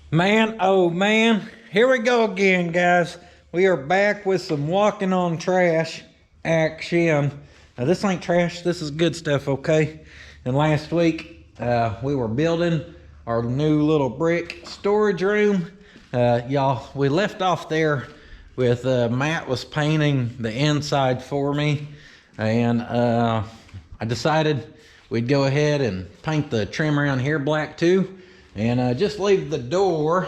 Man, oh man, here we go again, guys. We are back with some walking on trash action. Now, this ain't trash, this is good stuff, okay? And last week, we were building our new little brick storage room. Y'all, we left off there with Matt was painting the inside for me. And I decided we'd go ahead and paint the trim around here black too. And just leave the door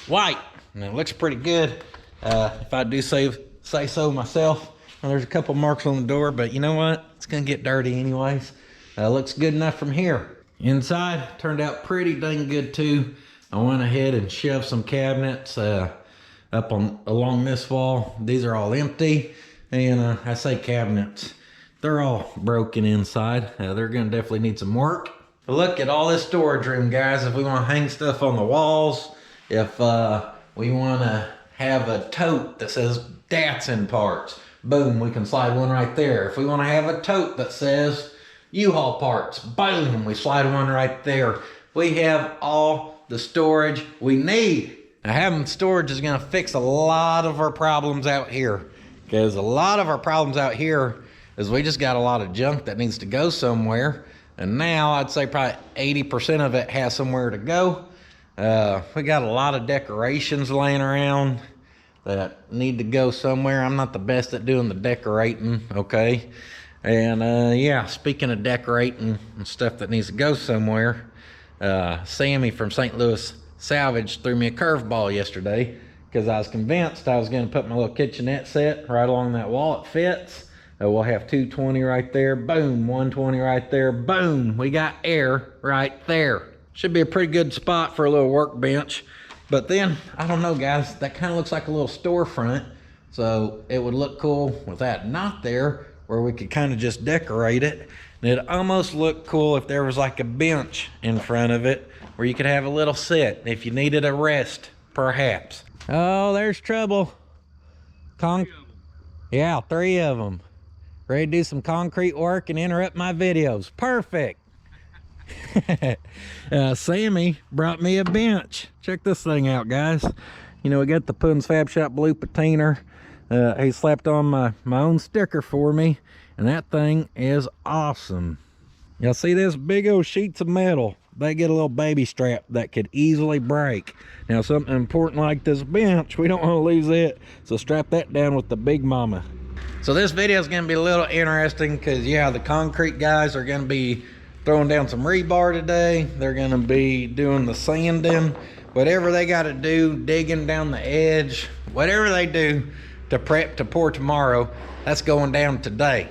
white. And it looks pretty good, if I do say so myself. Well, there's a couple marks on the door, but you know what? It's gonna get dirty anyways. Looks good enough from here. Inside turned out pretty dang good too. I went ahead and shoved some cabinets up along this wall. These are all empty, and I say cabinets, they're all broken inside. They're gonna definitely need some work. Look at all this storage room, guys. If we want to hang stuff on the walls, if we want to have a tote that says Datsun parts, boom, we can slide one right there. If we want to have a tote that says U-Haul parts, boom, we slide one right there. We have all the storage we need. Now, having storage is going to fix a lot of our problems out here, because a lot of our problems out here is we just got a lot of junk that needs to go somewhere. And now I'd say probably 80% of it has somewhere to go. We got a lot of decorations laying around that need to go somewhere. I'm not the best at doing the decorating, okay? And yeah, speaking of decorating and stuff that needs to go somewhere, Sammy from St. Louis Salvage threw me a curveball yesterday because I was convinced I was going to put my little kitchenette set right along that wall. It fits. We'll have 220 right there, boom, 120 right there, boom. We got air right there. Should be a pretty good spot for a little workbench. But then, I don't know, guys, that kind of looks like a little storefront. So it would look cool with that not there, where we could kind of just decorate it. And it'd almost look cool if there was like a bench in front of it where you could have a little sit if you needed a rest, perhaps. Oh, there's trouble. Yeah, 3 of them. Ready to do some concrete work and interrupt my videos. Perfect. Sammy brought me a bench. Check this thing out, guys. You know, we got the puddins.fab.shop blue patina. He slapped on my own sticker for me, and that thing is awesome. Y'all see this big old sheets of metal? They get a little baby strap that could easily break. Now, something important like this bench, we don't want to lose it, so strap that down with the big mama. So this video is going to be a little interesting because, yeah, the concrete guys are going to be throwing down some rebar today. They're going to be doing the sanding, whatever they got to do, digging down the edge, whatever they do to prep to pour tomorrow, that's going down today.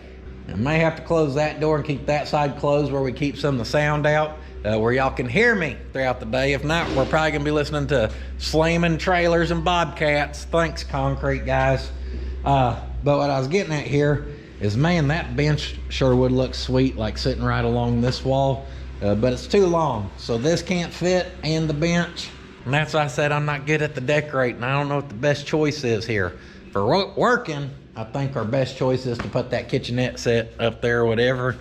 I may have to close that door and keep that side closed where we keep some of the sound out, where y'all can hear me throughout the day. If not, we're probably going to be listening to slamming trailers and bobcats. Thanks, concrete guys. But what I was getting at here is, man, that bench sure would look sweet, like sitting right along this wall, but it's too long. So this can't fit and the bench. And that's why I said I'm not good at the decorating. I don't know what the best choice is here. For working, I think our best choice is to put that kitchenette set up there or whatever.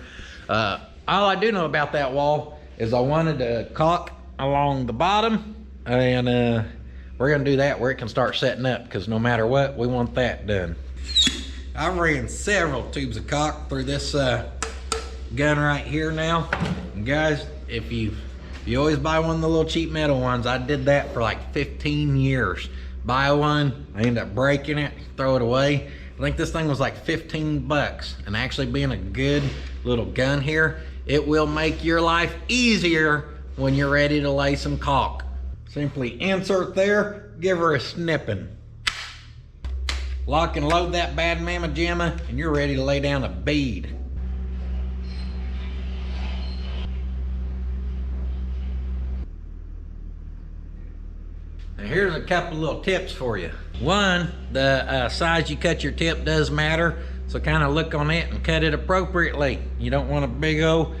All I do know about that wall is I wanted to caulk along the bottom, and we're gonna do that where it can start setting up, because no matter what, we want that done. I ran several tubes of caulk through this gun right here now. And guys, if you always buy one of the little cheap metal ones, I did that for like 15 years. Buy one, I end up breaking it, throw it away. I think this thing was like 15 bucks. And actually being a good little gun here, it will make your life easier when you're ready to lay some caulk. Simply insert there, give her a snipping. Lock and load that bad mama jamma, and you're ready to lay down a bead. Now here's a couple little tips for you. One, the size you cut your tip does matter, so kind of look on it and cut it appropriately. You don't want a big old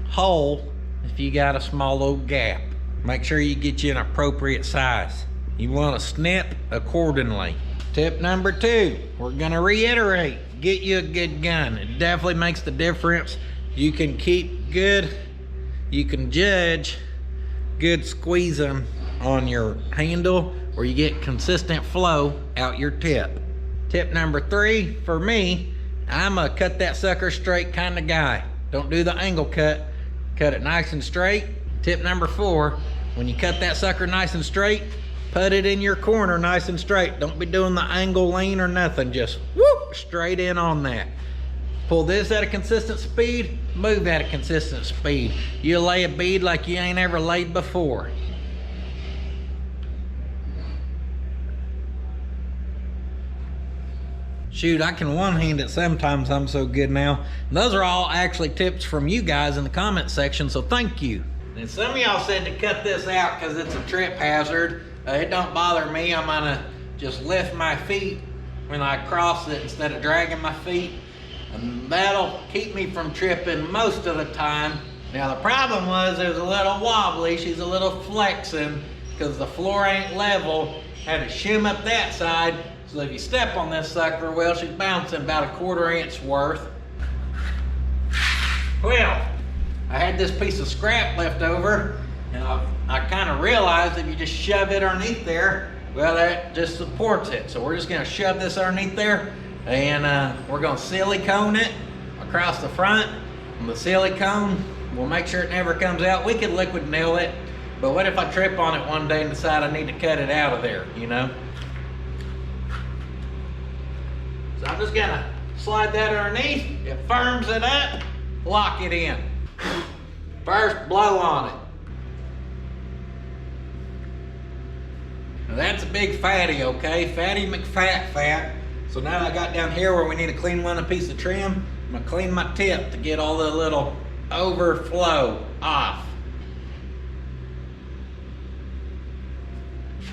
hole if you got a small old gap. Make sure you get you an appropriate size. You want to snip accordingly. Tip number 2, we're gonna reiterate, get you a good gun. It definitely makes the difference. You can keep good, you can judge good squeezing on your handle where you get consistent flow out your tip. Tip number 3 for me, I'm a cut that sucker straight kind of guy. Don't do the angle cut. Cut it nice and straight. Tip number 4, when you cut that sucker nice and straight, put it in your corner nice and straight. Don't be doing the angle lean or nothing. Just whoop, straight in on that. Pull this at a consistent speed, move at a consistent speed. You'll lay a bead like you ain't ever laid before. Shoot, I can one-hand it sometimes. I'm so good now. And those are all actually tips from you guys in the comment section, so thank you. And some of y'all said to cut this out because it's a trip hazard. It don't bother me. I'm gonna just lift my feet when I cross it instead of dragging my feet. And that'll keep me from tripping most of the time. Now the problem was it was a little wobbly. She's a little flexing because the floor ain't level. Had to shim up that side. So if you step on this sucker, well, she's bouncing about a 1/4 inch worth. Well, I had this piece of scrap left over, and I kind of realized if you just shove it underneath there, well, that just supports it. So we're just gonna shove this underneath there, and we're gonna silicone it across the front. And the silicone, we'll make sure it never comes out. We could liquid nail it, but what if I trip on it one day and decide I need to cut it out of there, you know? So I'm just gonna slide that underneath. It firms it up, lock it in. First, blow on it. Now that's a big fatty, okay? Fatty McFat. So now I got down here where we need to clean one a piece of trim. I'm gonna clean my tip to get all the little overflow off.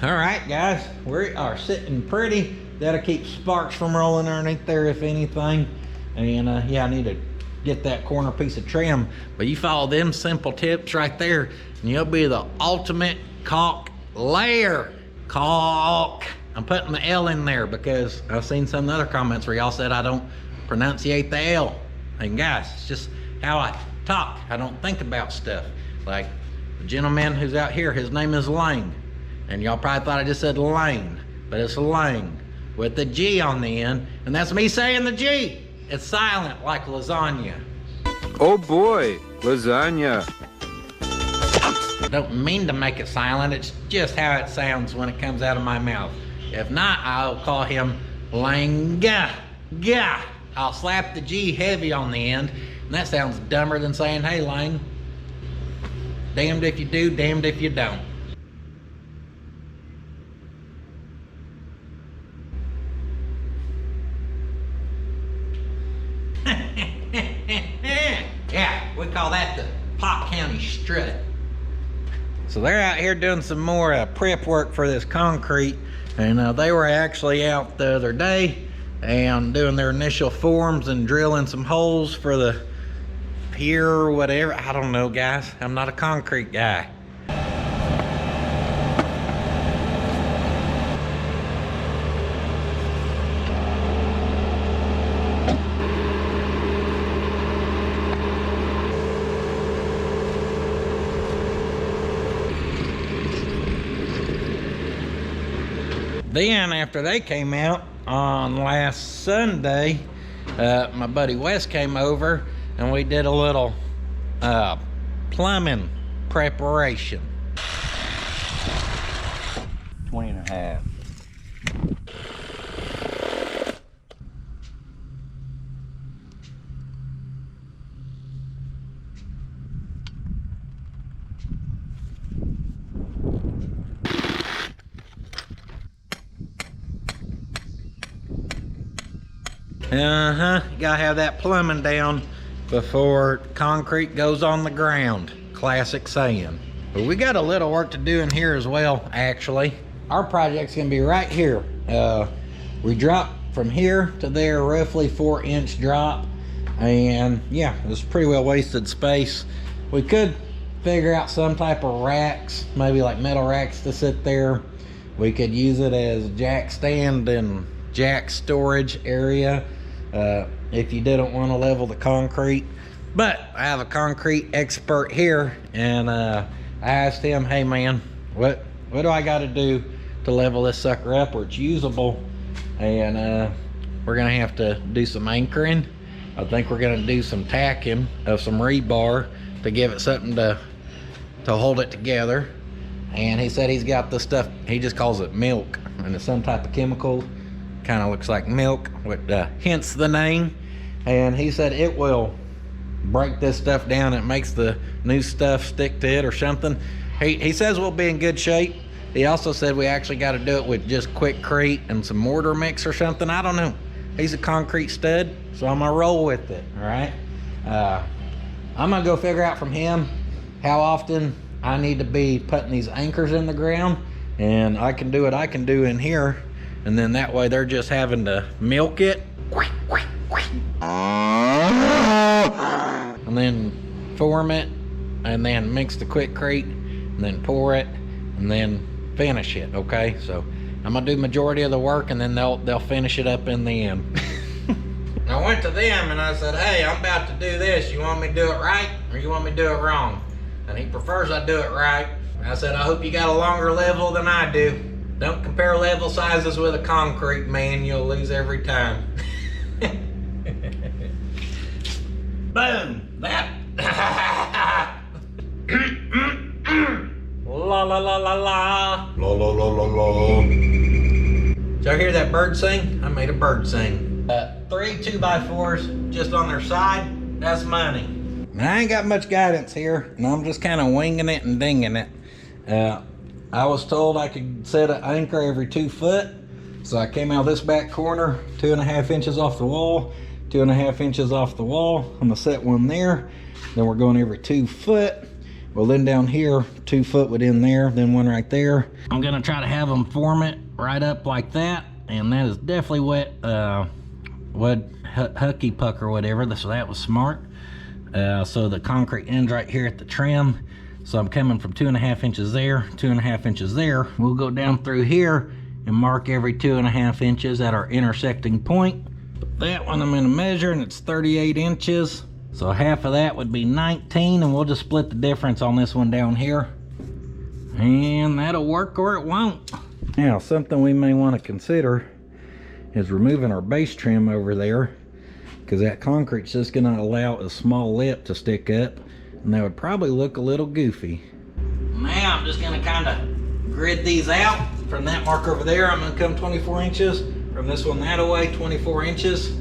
All right, guys, we are sitting pretty. That'll keep sparks from rolling underneath there, if anything. And yeah, I need to get that corner piece of trim. But you follow them simple tips right there, and you'll be the ultimate caulk layer. Caulk. I'm putting the L in there because I've seen some other comments where y'all said I don't pronunciate the L. And guys, it's just how I talk. I don't think about stuff. Like the gentleman who's out here, his name is Lang. And y'all probably thought I just said Lane, but it's Lang with the G on the end, and that's me saying the G. It's silent like lasagna. Oh boy, lasagna. I don't mean to make it silent, it's just how it sounds when it comes out of my mouth. If not, I'll call him Langa. Gah. I'll slap the G heavy on the end, and that sounds dumber than saying, hey Lang. Damned if you do, damned if you don't. Yeah, we call that the Pott County strut. So they're out here doing some more prep work for this concrete, and they were actually out the other day and doing their initial forms and drilling some holes for the pier or whatever. I don't know, guys. I'm not a concrete guy. Then after they came out on last Sunday, my buddy Wes came over and we did a little plumbing preparation. 20.5. You gotta have that plumbing down before concrete goes on the ground. Classic saying. But we got a little work to do in here as well, actually. Our project's gonna be right here. We drop from here to there, roughly 4-inch drop. And yeah, it was pretty well wasted space. We could figure out some type of racks, maybe like metal racks to sit there. We could use it as jack stand and jack storage area if you didn't want to level the concrete. But I have a concrete expert here, and I asked him, hey man, what what do I got to do to level this sucker up where it's usable? And we're gonna have to do some anchoring. I think we're gonna do some tacking of some rebar to give it something to hold it together. And he said he's got this stuff, he just calls it milk, and it's some type of chemical, kind of looks like milk, hence the name. And he said it will break this stuff down, it makes the new stuff stick to it or something. He says we'll be in good shape. He also said we actually got to do it with just Quickcrete and some mortar mix or something. I don't know. He's a concrete stud, so I'm gonna roll with it. All right. I'm gonna go figure out from him how often I need to be putting these anchors in the ground, and I can do what I can do in here, and then that way they're just having to milk it and then form it, and then mix the Quickcrete, and then pour it, and then finish it. Okay, so I'm gonna do the majority of the work, and then they'll finish it up in the end. I went to them and I said, hey, I'm about to do this. You want me to do it right, or you want me to do it wrong? And he prefers I do it right. I said, I hope you got a longer level than I do. Don't compare level sizes with a concrete, man. You'll lose every time. Boom. That. La la la la la. La la la la la. Did y'all hear that bird sing? I made a bird sing. 3 2x4s just on their side. That's money. Now, I ain't got much guidance here, and I'm just kind of winging it and dinging it. I was told I could set an anchor every 2 foot, so I came out this back corner, 2.5 inches off the wall, 2.5 inches off the wall. I'm gonna set one there. Then we're going every 2 foot. Well, then down here, 2 foot within there, then one right there. I'm gonna try to have them form it right up like that, and that is definitely what Hucky Puck or whatever. So that was smart. So the concrete ends right here at the trim. So I'm coming from 2.5 inches there, 2.5 inches there. We'll go down through here and mark every 2.5 inches at our intersecting point. That one I'm gonna measure, and it's 38 inches. So half of that would be 19, and we'll just split the difference on this one down here. And that'll work or it won't. Now, something we may want to consider is removing our base trim over there, because that concrete's just gonna allow a small lip to stick up, and that would probably look a little goofy. Now I'm just gonna kind of grid these out. From that mark over there, I'm gonna come 24 inches. From this one that away, 24 inches.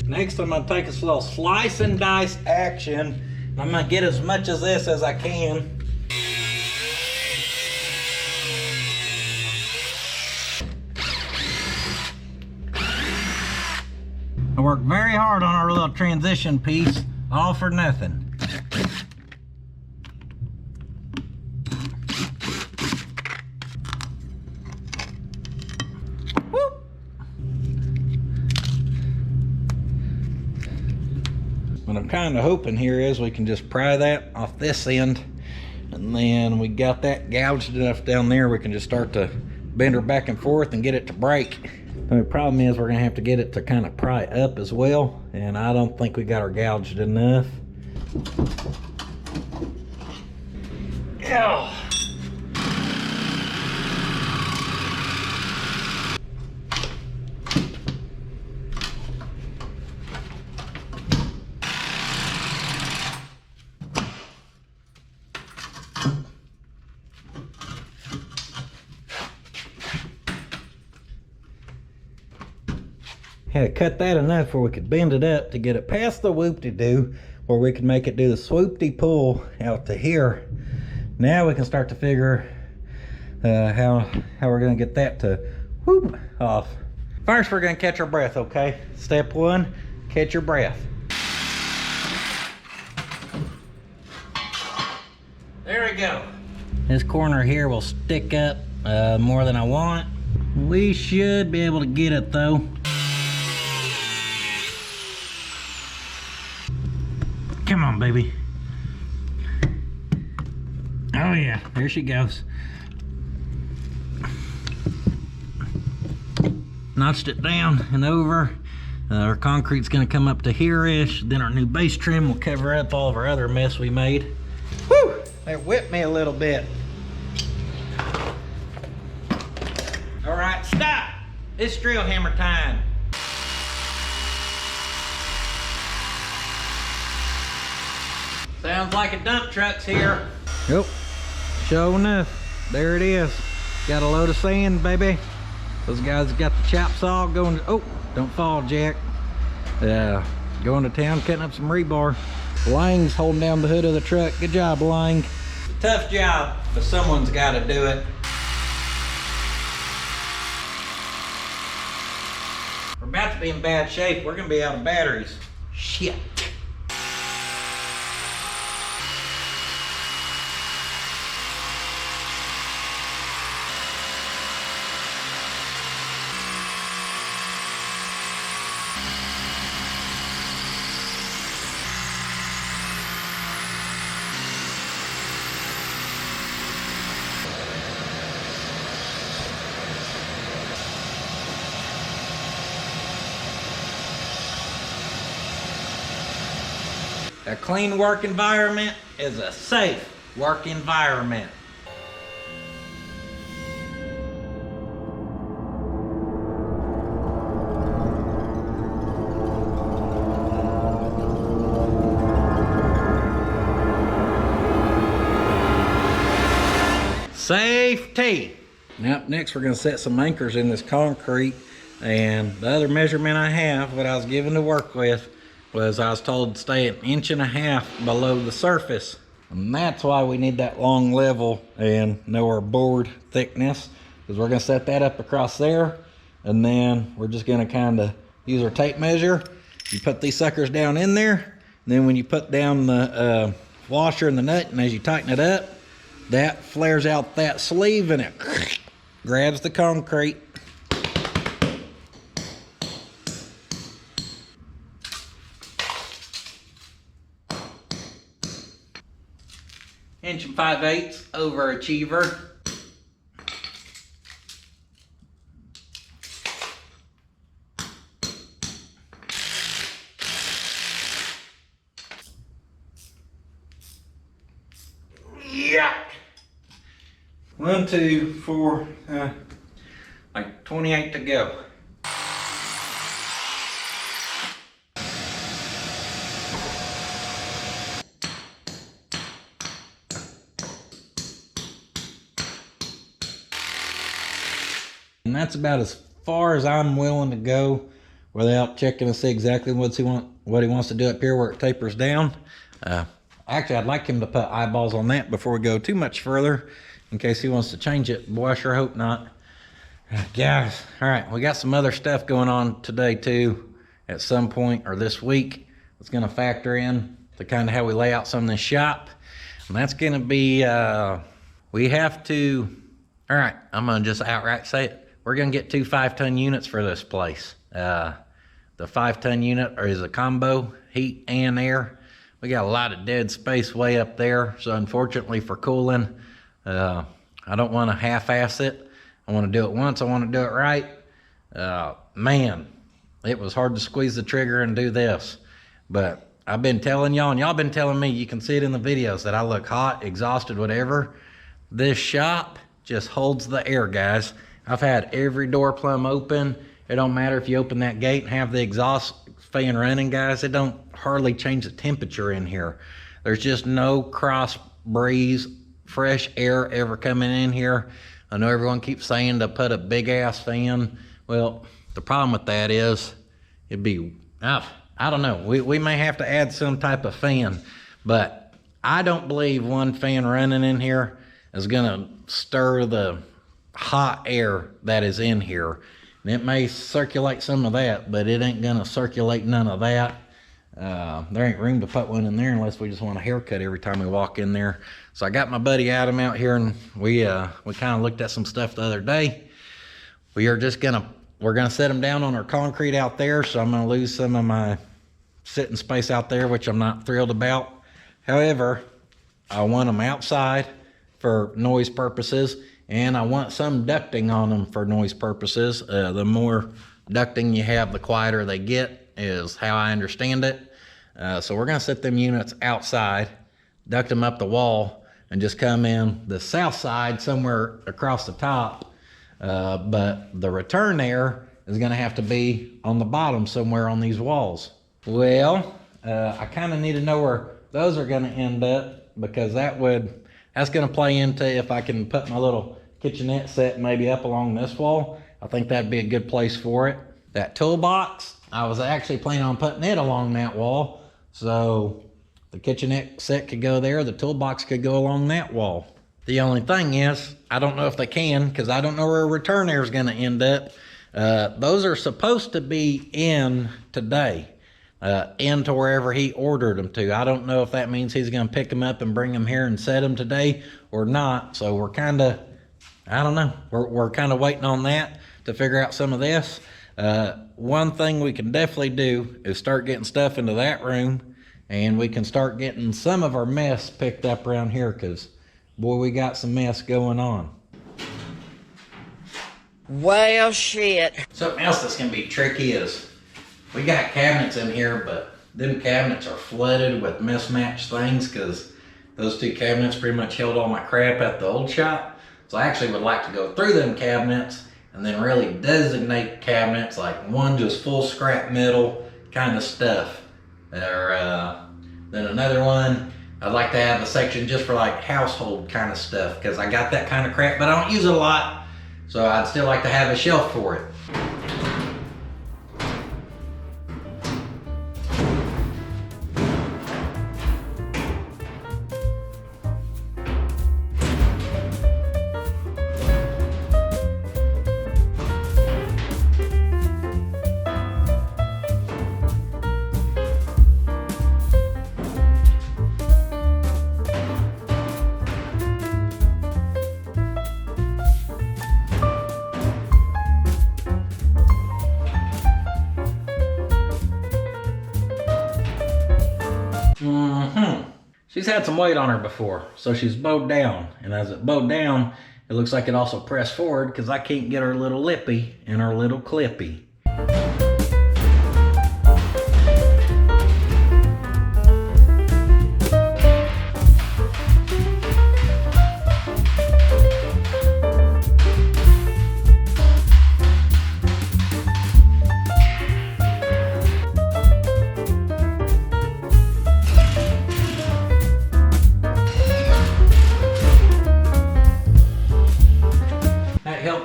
Next, I'm gonna take this little slice and dice action. I'm gonna get as much of this as I can. I worked very hard on our little transition piece, all for nothing. Whoop. What I'm kind of hoping here is we can just pry that off this end, and then we got that gouged enough down there, we can just start to bend her back and forth and get it to break. The problem is we're gonna have to get it to kind of pry up as well, and I don't think we got her gouged enough. Ow. Had to cut that enough where we could bend it up to get it past the whoop-de-doo, where we could make it do the swoop-de-pull out to here. Now we can start to figure how we're gonna get that to whoop off. First, we're gonna catch our breath, okay? Step 1, catch your breath. There we go. This corner here will stick up more than I want. We should be able to get it though. Come on, baby. Oh yeah, there she goes. Notched it down and over. Our concrete's gonna come up to here-ish, then our new base trim will cover up all of our other mess we made. Whew, that whipped me a little bit. All right, stop. It's drill hammer time. Sounds like a dump truck's here. Yep, sure enough, there it is. Got a load of sand, baby. Those guys got the chop saw going to, oh, don't fall, Jack. Going to town, cutting up some rebar. Lang's holding down the hood of the truck. Good job, Lang. Tough job, but someone's got to do it. We're about to be in bad shape. We're gonna be out of batteries. Shit. A clean work environment is a safe work environment. Safety. Now, next we're going to set some anchors in this concrete, and the other measurement I have, what I was given to work with, was I was told to stay 1.5 inches below the surface. And that's why we need that long level and know our board thickness, because we're gonna set that up across there, and then we're just gonna kind of use our tape measure. You put these suckers down in there, and then when you put down the washer and the nut, and as you tighten it up, that flares out that sleeve and it grabs the concrete. Inch and 5/8 overachiever. Yeah. 1, 2, 4, like 28 to go. And that's about as far as I'm willing to go without checking to see exactly what he wants to do up here where it tapers down. Actually, I'd like him to put eyeballs on that before we go too much further, in case he wants to change it. Boy, I sure hope not. Guys, all right, we got some other stuff going on today too, at some point or this week. It's gonna factor in to kind of how we lay out some of this shop. And that's gonna be, we have to, all right, I'm gonna just outright say it. We're gonna get 2 5-ton units for this place. The 5-ton unit is a combo, heat and air. We got a lot of dead space way up there, so unfortunately for cooling, I don't want to half-ass it. I want to do it once, I want to do it right. Man, it was hard to squeeze the trigger and do this. But I've been telling y'all, and y'all been telling me, you can see it in the videos, that I look hot, exhausted, whatever. This shop just holds the air, guys. I've had every door plumb open. It don't matter if you open that gate and have the exhaust fan running, guys. It don't hardly change the temperature in here. There's just no cross breeze, fresh air ever coming in here. I know everyone keeps saying to put a big ass fan. Well, the problem with that is it'd be, I don't know. We may have to add some type of fan, but I don't believe one fan running in here is gonna stir the hot air that is in here. And it may circulate some of that, but it ain't gonna circulate none of that. There ain't room to put one in there unless we just want a haircut every time we walk in there. So I got my buddy Adam out here, and we kind of looked at some stuff the other day. We're gonna set them down on our concrete out there, so I'm gonna lose some of my sitting space out there, which I'm not thrilled about. However, I want them outside for noise purposes, and I want some ducting on them for noise purposes. The more ducting you have, the quieter they get. is how I understand it. So we're gonna set them units outside, duct them up the wall, and just come in the south side somewhere across the top. But the return air is gonna have to be on the bottom somewhere on these walls. Well, I kind of need to know where those are gonna end up, because that's gonna play into if I can put my little kitchenette set maybe up along this wall. I think that'd be a good place for it. That toolbox, I was actually planning on putting it along that wall, so the kitchenette set could go there, the toolbox could go along that wall. The only thing is, I don't know if they can, because I don't know where return air is going to end up. Those are supposed to be in today, into wherever he ordered them to. I don't know if that means he's going to pick them up and bring them here and set them today or not. So we're kind of, I don't know, we're kind of waiting on that to figure out some of this. One thing we can definitely do is start getting stuff into that room, and we can start getting some of our mess picked up around here, because boy, we got some mess going on. Well, shit. Something else that's gonna be tricky is we got cabinets in here, but them cabinets are flooded with mismatched things, because those two cabinets pretty much held all my crap at the old shop. So I actually would like to go through them cabinets and then really designate cabinets, like one just full scrap metal kind of stuff. Or then another one, I'd like to have a section just for like household kind of stuff, because I got that kind of crap, but I don't use it a lot. So I'd still like to have a shelf for it. She's had some weight on her before, so she's bowed down. And as it bowed down, it looks like it also pressed forward, because I can't get her little lippy and her little clippy.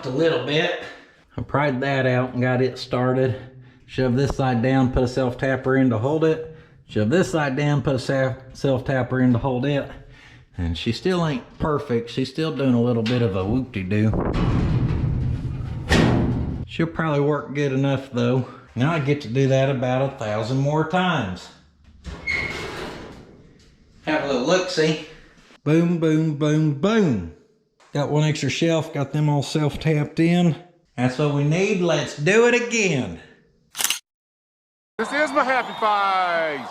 A little bit. I pried that out and got it started. Shove this side down, put a self-tapper in to hold it. Shove this side down, put a self-tapper in to hold it. And she still ain't perfect. She's still doing a little bit of a whoop-de-doo. She'll probably work good enough though. Now I get to do that about 1,000 more times. Have a little look-see. Boom, boom, boom, boom. Got one extra shelf, got them all self-tapped in. That's what we need. Let's do it again. This is my happy face.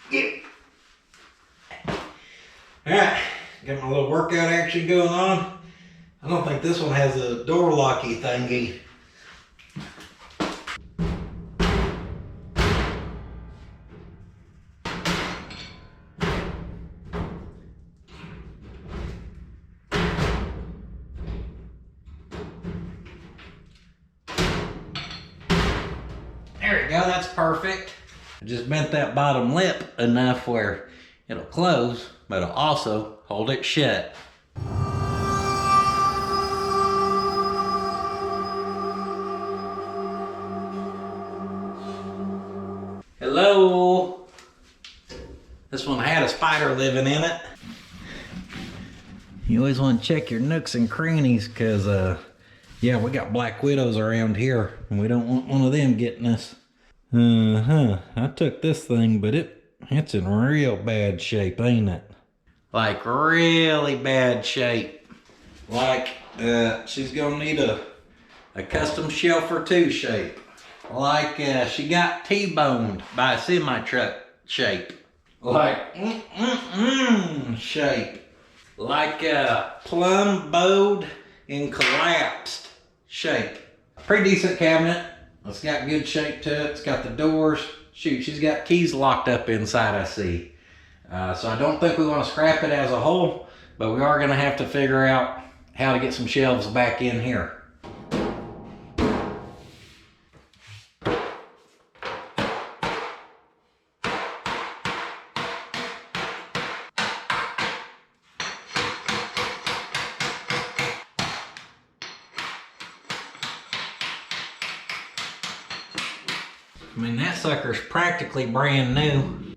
Yeah. Alright, got my little workout action going on. I don't think this one has a door locky thingy. There we go, that's perfect. I just bent that bottom lip enough where it'll close, but it'll also hold it shut. Hello. This one had a spider living in it. You always want to check your nooks and crannies, because yeah, we got black widows around here, and we don't want one of them getting us. I took this thing, but it's in real bad shape, ain't it? Like really bad shape. Like she's gonna need a custom shelf or two shape. Like she got T-boned by a semi-truck shape. Like shape. Like plumb bowed and collapsed shape. Pretty decent cabinet. It's got good shape to it. It's got the doors. Shoot, she's got keys locked up inside, I see. So I don't think we want to scrap it as a whole, but we are going to have to figure out how to get some shelves back in here. I mean, that sucker's practically brand new.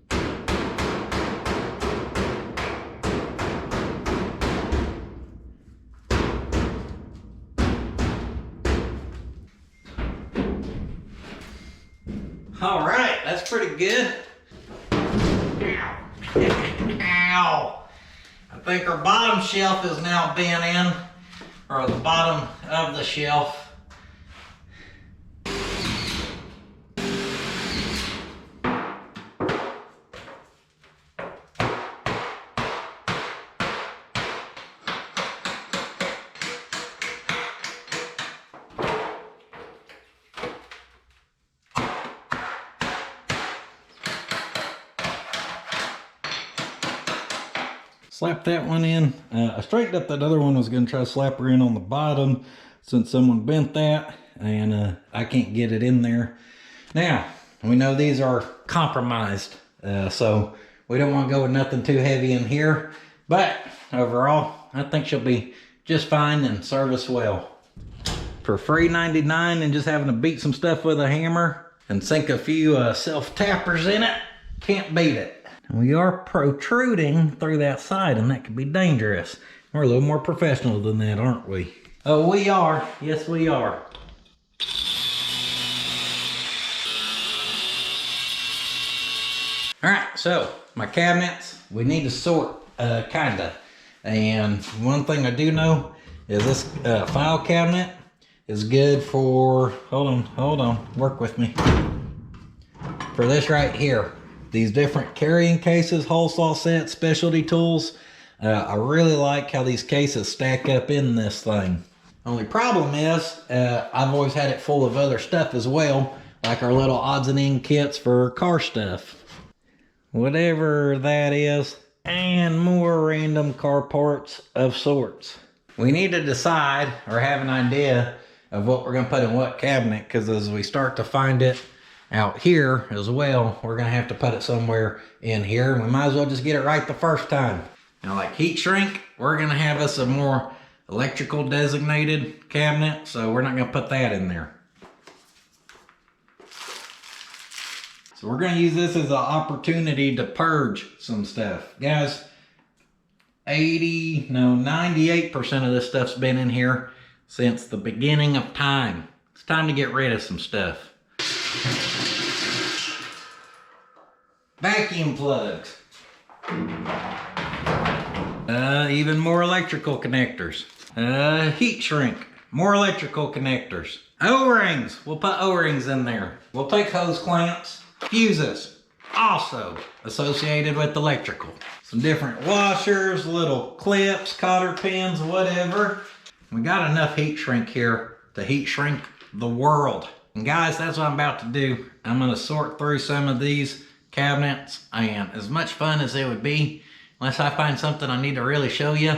All right, that's pretty good. Ow. Ow. I think our bottom shelf is now bent in, or the bottom of the shelf. Slap that one in. I straightened up that other one. I was going to try to slap her in on the bottom since someone bent that, and I can't get it in there. Now, we know these are compromised, so we don't want to go with nothing too heavy in here, but overall, I think she'll be just fine and serve us well. For $3.99 and just having to beat some stuff with a hammer and sink a few self-tappers in it, can't beat it. We are protruding through that side, and that could be dangerous. We're a little more professional than that, aren't we? Oh, we are. Yes, we are. All right, so my cabinets, we need to sort, kinda. And one thing I do know is this file cabinet is good for, hold on, work with me. For this right here. These different carrying cases, hole saw sets, specialty tools. I really like how these cases stack up in this thing. Only problem is, I've always had it full of other stuff as well, like our little odds and end kits for car stuff. Whatever that is, and more random car parts of sorts. We need to decide or have an idea of what we're gonna put in what cabinet, because as we start to find it out here as well, we're gonna have to put it somewhere in here, and we might as well just get it right the first time. Now, like heat shrink, we're gonna have us a more electrical designated cabinet, so we're not gonna put that in there. So we're gonna use this as an opportunity to purge some stuff. Guys, 98% of this stuff's been in here since the beginning of time. It's time to get rid of some stuff. Vacuum plugs. Even more electrical connectors. Heat shrink. More electrical connectors. O-rings. We'll put O-rings in there. We'll take hose clamps. Fuses. Also associated with electrical. Some different washers, little clips, cotter pins, whatever. We got enough heat shrink here to heat shrink the world. And guys, that's what I'm about to do. I'm gonna sort through some of these cabinets, and as much fun as it would be, unless I find something I need to really show you,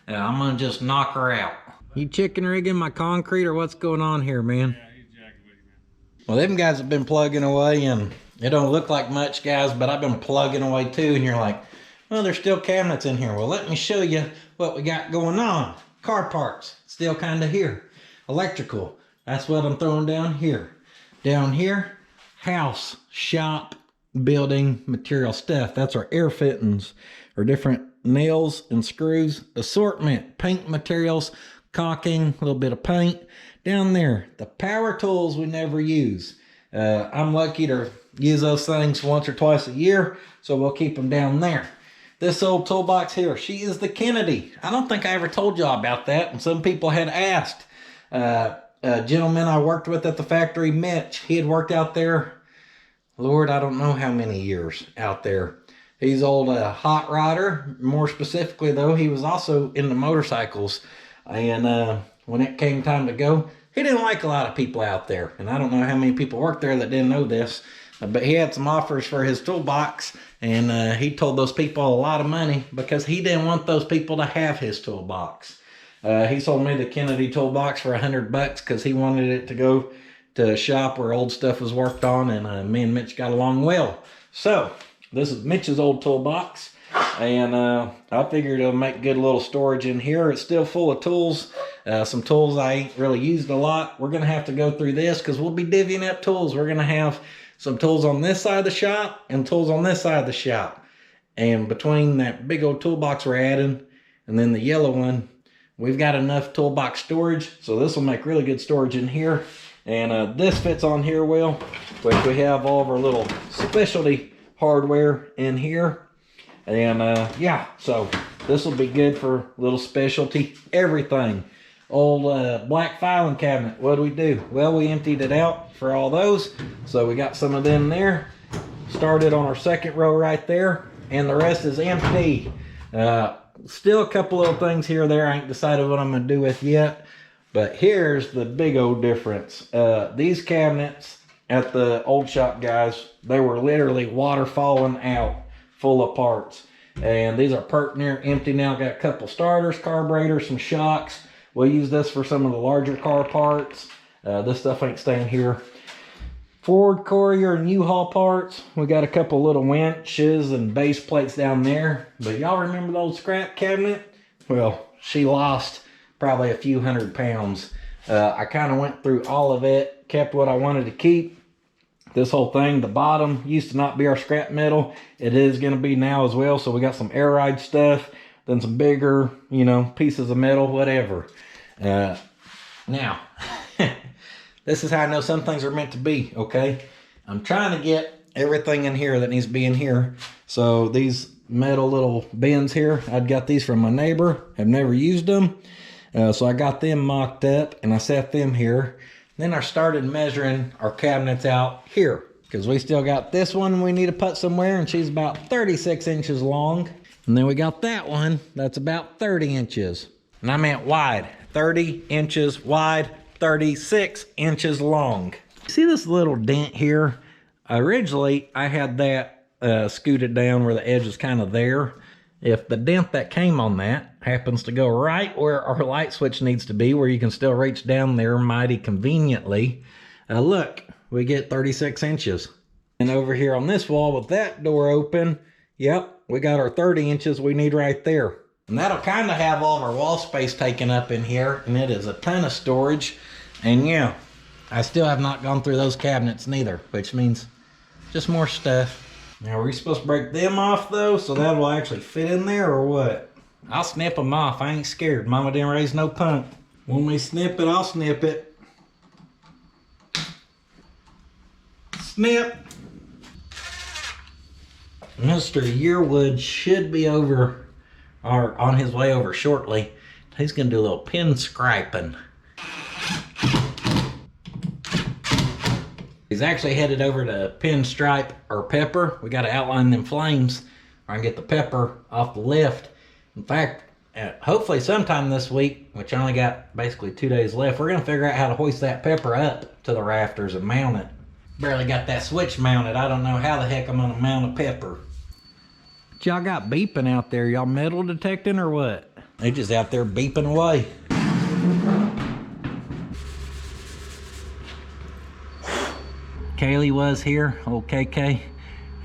I'm gonna just knock her out. You chicken rigging my concrete, or what's going on here, man? Yeah, he's jacking with you, man. Well, them guys have been plugging away, and it don't look like much, guys, but I've been plugging away too, and you're like, well, there's still cabinets in here. Well, let me show you what we got going on. Car parts, still kind of here. Electrical, that's what I'm throwing down here. Down here, house, shop, building material stuff. That's our air fittings, or different nails and screws. Assortment, paint materials, caulking, a little bit of paint. Down there, the power tools we never use. I'm lucky to use those things once or twice a year, so we'll keep them down there. This old toolbox here, she is the Kennedy. I don't think I ever told y'all about that, and some people had asked. A gentleman I worked with at the factory, Mitch, he had worked out there, Lord, I don't know how many years out there. He's old hot rodder. More specifically, though, he was also into motorcycles. And when it came time to go, he didn't like a lot of people out there. And I don't know how many people worked there that didn't know this. But he had some offers for his toolbox, and he told those people a lot of money because he didn't want those people to have his toolbox. He sold me the Kennedy toolbox for $100 because he wanted it to go to a shop where old stuff was worked on, and me and Mitch got along well. So this is Mitch's old toolbox, and I figured it'll make good little storage in here. It's still full of tools. Some tools I ain't really used a lot. We're gonna have to go through this because we'll be divvying up tools. We're gonna have some tools on this side of the shop and tools on this side of the shop. And between that big old toolbox we're adding and then the yellow one, we've got enough toolbox storage. So this will make really good storage in here. And this fits on here well. Like we have all of our little specialty hardware in here. And yeah, so this will be good for little specialty everything. Old black filing cabinet, what do we do? Well, we emptied it out for all those, so we got some of them there. Started on our second row right there, and the rest is empty. Still a couple little things here or there I ain't decided what I'm gonna do with yet, but here's the big old difference. These cabinets at the old shop, guys, they were literally water falling out full of parts, and these are pert near empty now. Got a couple starters, carburetors, some shocks. We'll use this for some of the larger car parts. This stuff ain't staying here. Ford Courier and U-Haul parts. We got a couple little winches and base plates down there. But y'all remember the old scrap cabinet? Well, she lost probably a few £100. I kind of went through all of it, kept what I wanted to keep. This whole thing, the bottom used to not be our scrap metal. It is going to be now as well. So we got some air ride stuff, then some bigger, you know, pieces of metal, whatever. Now, this is how I know some things are meant to be, okay? I'm trying to get everything in here that needs to be in here. So these metal little bins here, I'd got these from my neighbor. I've never used them. So I got them mocked up and I set them here. Then I started measuring our cabinets out here because we still got this one we need to put somewhere, and she's about 36 inches long. And then we got that one that's about 30 inches. And I meant wide. 30 inches wide, 36 inches long. See this little dent here? Originally, I had that scooted down where the edge is kind of there. If the dent that came on that happens to go right where our light switch needs to be, where you can still reach down there mighty conveniently, look, we get 36 inches. And over here on this wall with that door open, yep, we got our 30 inches we need right there. And that'll kind of have all of our wall space taken up in here, and it is a ton of storage. And yeah, I still have not gone through those cabinets neither, which means just more stuff. Now, are we supposed to break them off though, so that will actually fit in there, or what? I'll snip them off, I ain't scared. Mama didn't raise no punk. When we snip it, I'll snip it. Snip. Mr. Yearwood should be over, or on his way over shortly. He's gonna do a little pinstriping. He's actually headed over to pinstripe or pepper. We gotta outline them flames, or I can get the pepper off the lift. In fact, hopefully sometime this week, which I only got basically 2 days left, we're gonna figure out how to hoist that pepper up to the rafters and mount it. Barely got that switch mounted. I don't know how the heck I'm gonna mount a pepper. What y'all got beeping out there? Y'all metal detecting or what? They just out there beeping away. Kaylee was here, old KK,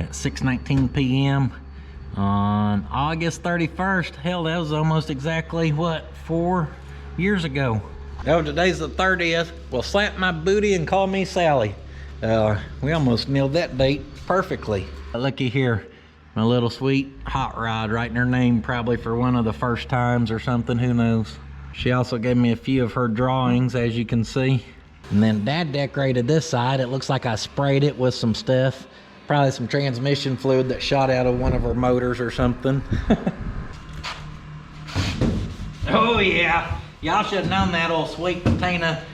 at 6:19 p.m. on August 31st. Hell, that was almost exactly, what, 4 years ago. Oh, today's the 30th. Well, slap my booty and call me Sally. We almost nailed that date perfectly. Looky here, my little sweet hot rod, writing her name probably for one of the first times or something, who knows. She also gave me a few of her drawings, as you can see. And then Dad decorated this side. It looks like I sprayed it with some stuff. Probably some transmission fluid that shot out of one of her motors or something. Oh yeah, y'all should have known that old sweet patina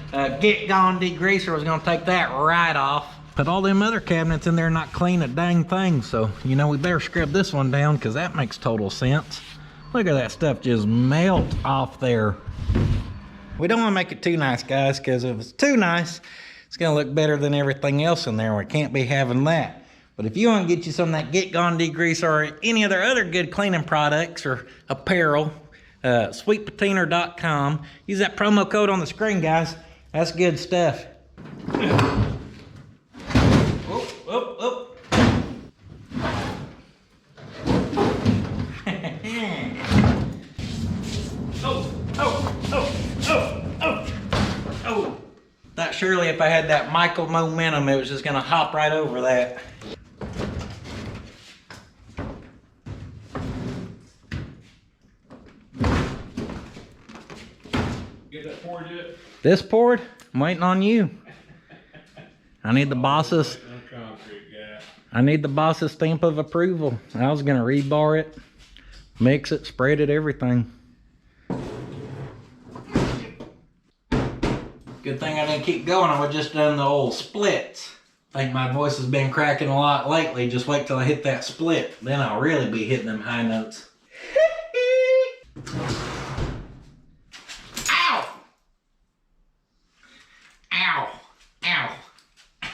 get gone degreaser was gonna take that right off. Put all them other cabinets in there and not clean a dang thing, so you know we better scrub this one down because that makes total sense. Look at that stuff just melt off there. We don't want to make it too nice, guys, because if it's too nice, it's going to look better than everything else in there. We can't be having that. But if you want to get you some of that Get Gone degreaser or any of their other good cleaning products or apparel, sweetpatina.com. Use that promo code on the screen, guys. That's good stuff. Oh, oh, oh. Oh. Thought surely if I had that Michael momentum, it was just gonna hop right over that. Get that poured yet? This poured? I'm waiting on you. I need the boss's. I need the boss's stamp of approval. I was gonna rebar it, mix it, spread it, everything. Good thing I didn't keep going. I would just done the old splits. I think my voice has been cracking a lot lately. Just wait till I hit that split. Then I'll really be hitting them high notes. Ow! Ow! Ow!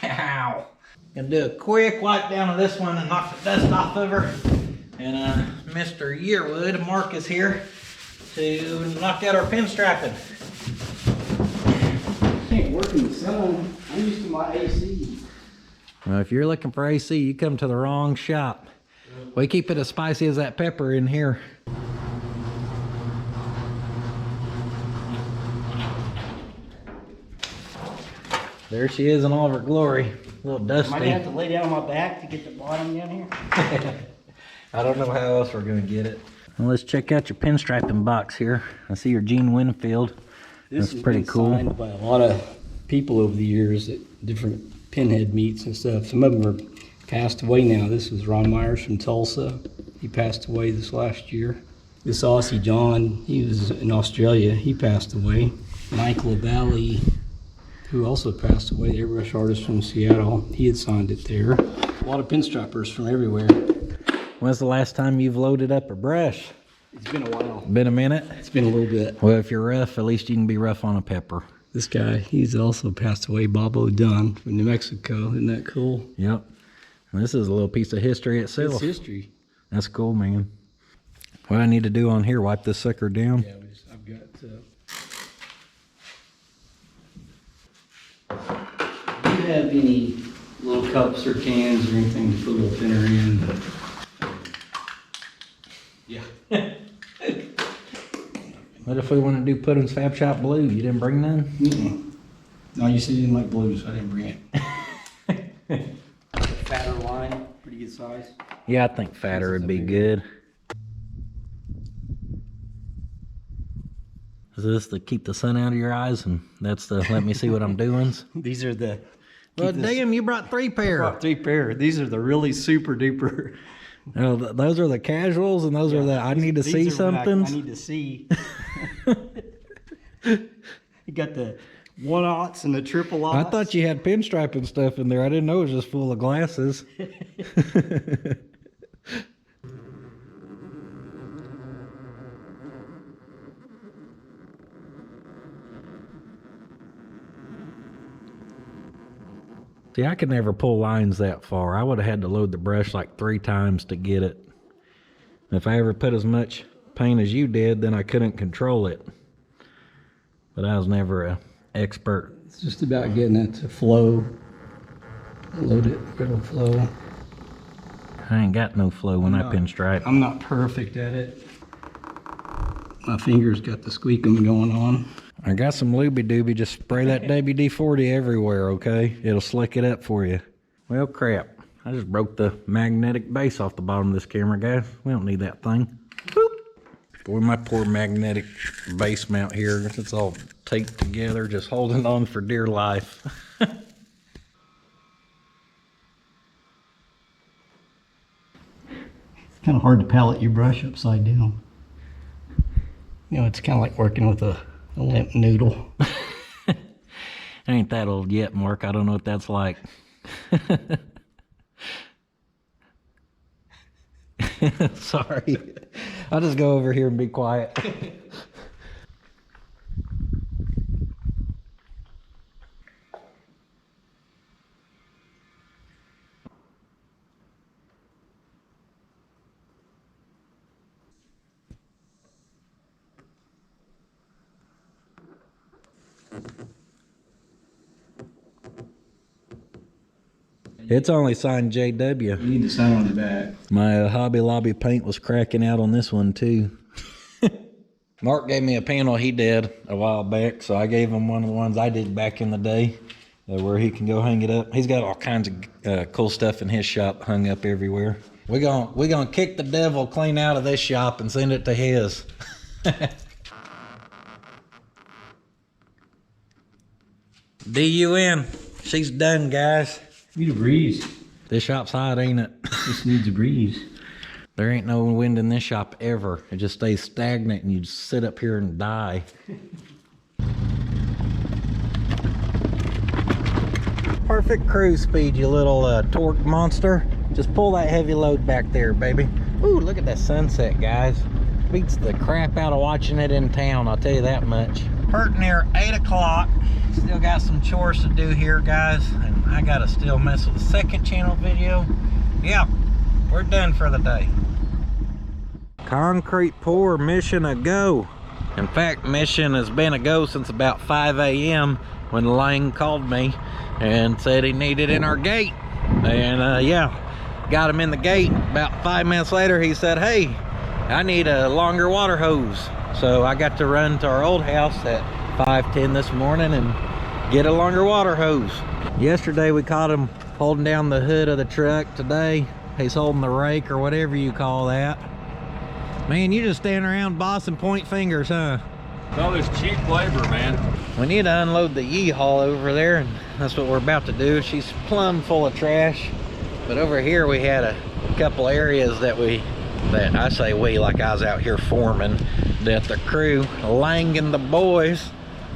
Ow! Gonna do a quick wipe down of this one and knock the dust off of her. And Mr. Yearwood, Mark, is here to knock out our pinstriping. Can't work in the sun. I'm used to my AC. Well, if you're looking for AC, you come to the wrong shop. We keep it as spicy as that pepper in here. There she is in all of her glory. A little dusty. Might have to lay down on my back to get the bottom down here. I don't know how else we're gonna get it. Well, let's check out your pinstriping box here. I see your Gene Winfield. This That's pretty cool. Signed by a lot of people over the years at different pinhead meets and stuff. Some of them are passed away now. This was Ron Myers from Tulsa. He passed away this last year. This Aussie John, he was in Australia. He passed away. Mike LaValle, who also passed away, the airbrush artist from Seattle, he had signed it there. A lot of pinstripers from everywhere. When's the last time you've loaded up a brush? It's been a while. Been a minute? It's been a little bit. Well, if you're rough, at least you can be rough on a pepper. This guy, he's also passed away, Bob O'Dunn from New Mexico. Isn't that cool? Yep. And this is a little piece of history itself. It's history. That's cool, man. What I need to do on here, wipe this sucker down. Yeah, I've got. Do you have any little cups or cans or anything to put a little thinner in? Yeah. What if we want to do puddins.fab.shop blue? You didn't bring none? Mm-mm. No, you said you didn't like blue, so I didn't bring it. Fatter line, pretty good size. Yeah, I think fatter would be good. Is this to keep the sun out of your eyes, and that's the let me see what I'm doing? These are the. Well, damn, you brought 3 pair. I brought 3 pair. These are the really super duper. Oh, those are the casuals, and those are the I need to see something. I need to see. You got the 1/0s and the 000. I thought you had pinstriping stuff in there. I didn't know it was just full of glasses. See, I could never pull lines that far. I would have had to load the brush like 3 times to get it. If I ever put as much paint as you did, then I couldn't control it. But I was never an expert. It's just about getting it to flow. Load it, it'll flow. I ain't got no flow when I pinstripe. I'm not perfect at it. My fingers got the squeakum going on. I got some looby dooby. Just spray that WD-40 everywhere, okay? It'll slick it up for you. Well, crap. I just broke the magnetic base off the bottom of this camera, guys. We don't need that thing. Boop. Boy, my poor magnetic base mount here. It's all taped together, just holding on for dear life. It's kind of hard to palette your brush upside down. You know, it's kind of like working with a limp noodle. Ain't that old yet, Mark. I don't know what that's like. Sorry. I'll just go over here and be quiet. It's only signed JW. You need to sign on the back. My Hobby Lobby paint was cracking out on this one too. Mark gave me a panel he did a while back, so I gave him one of the ones I did back in the day, where he can go hang it up. He's got all kinds of cool stuff in his shop hung up everywhere. We're gonna kick the devil clean out of this shop and send it to his. DUN, she's done, guys. Need a breeze. This shop's hot, ain't it? Just needs a breeze. There ain't no wind in this shop ever. It just stays stagnant and you just sit up here and die. Perfect cruise speed, you little torque monster. Just pull that heavy load back there, baby. Ooh, look at that sunset, guys. Beats the crap out of watching it in town, I'll tell you that much. Hurt near 8 o'clock. Still got some chores to do here, guys. And I gotta still mess with the second channel video. Yeah, we're done for the day. Concrete pour mission a go. In fact, mission has been a go since about 5 a.m. when Lang called me and said he needed in our gate. And yeah, got him in the gate. About 5 minutes later, he said, hey, I need a longer water hose. So I got to run to our old house at 5:10 this morning and get a longer water hose. Yesterday we caught him holding down the hood of the truck. Today he's holding the rake or whatever you call that. Man, you just stand around bossing point fingers, huh? No, there's cheap labor, man. We need to unload the U-Haul over there, and that's what we're about to do. She's plumb full of trash. But over here we had a couple areas that I say we, like I was out here forming, that the crew, Lang and the boys,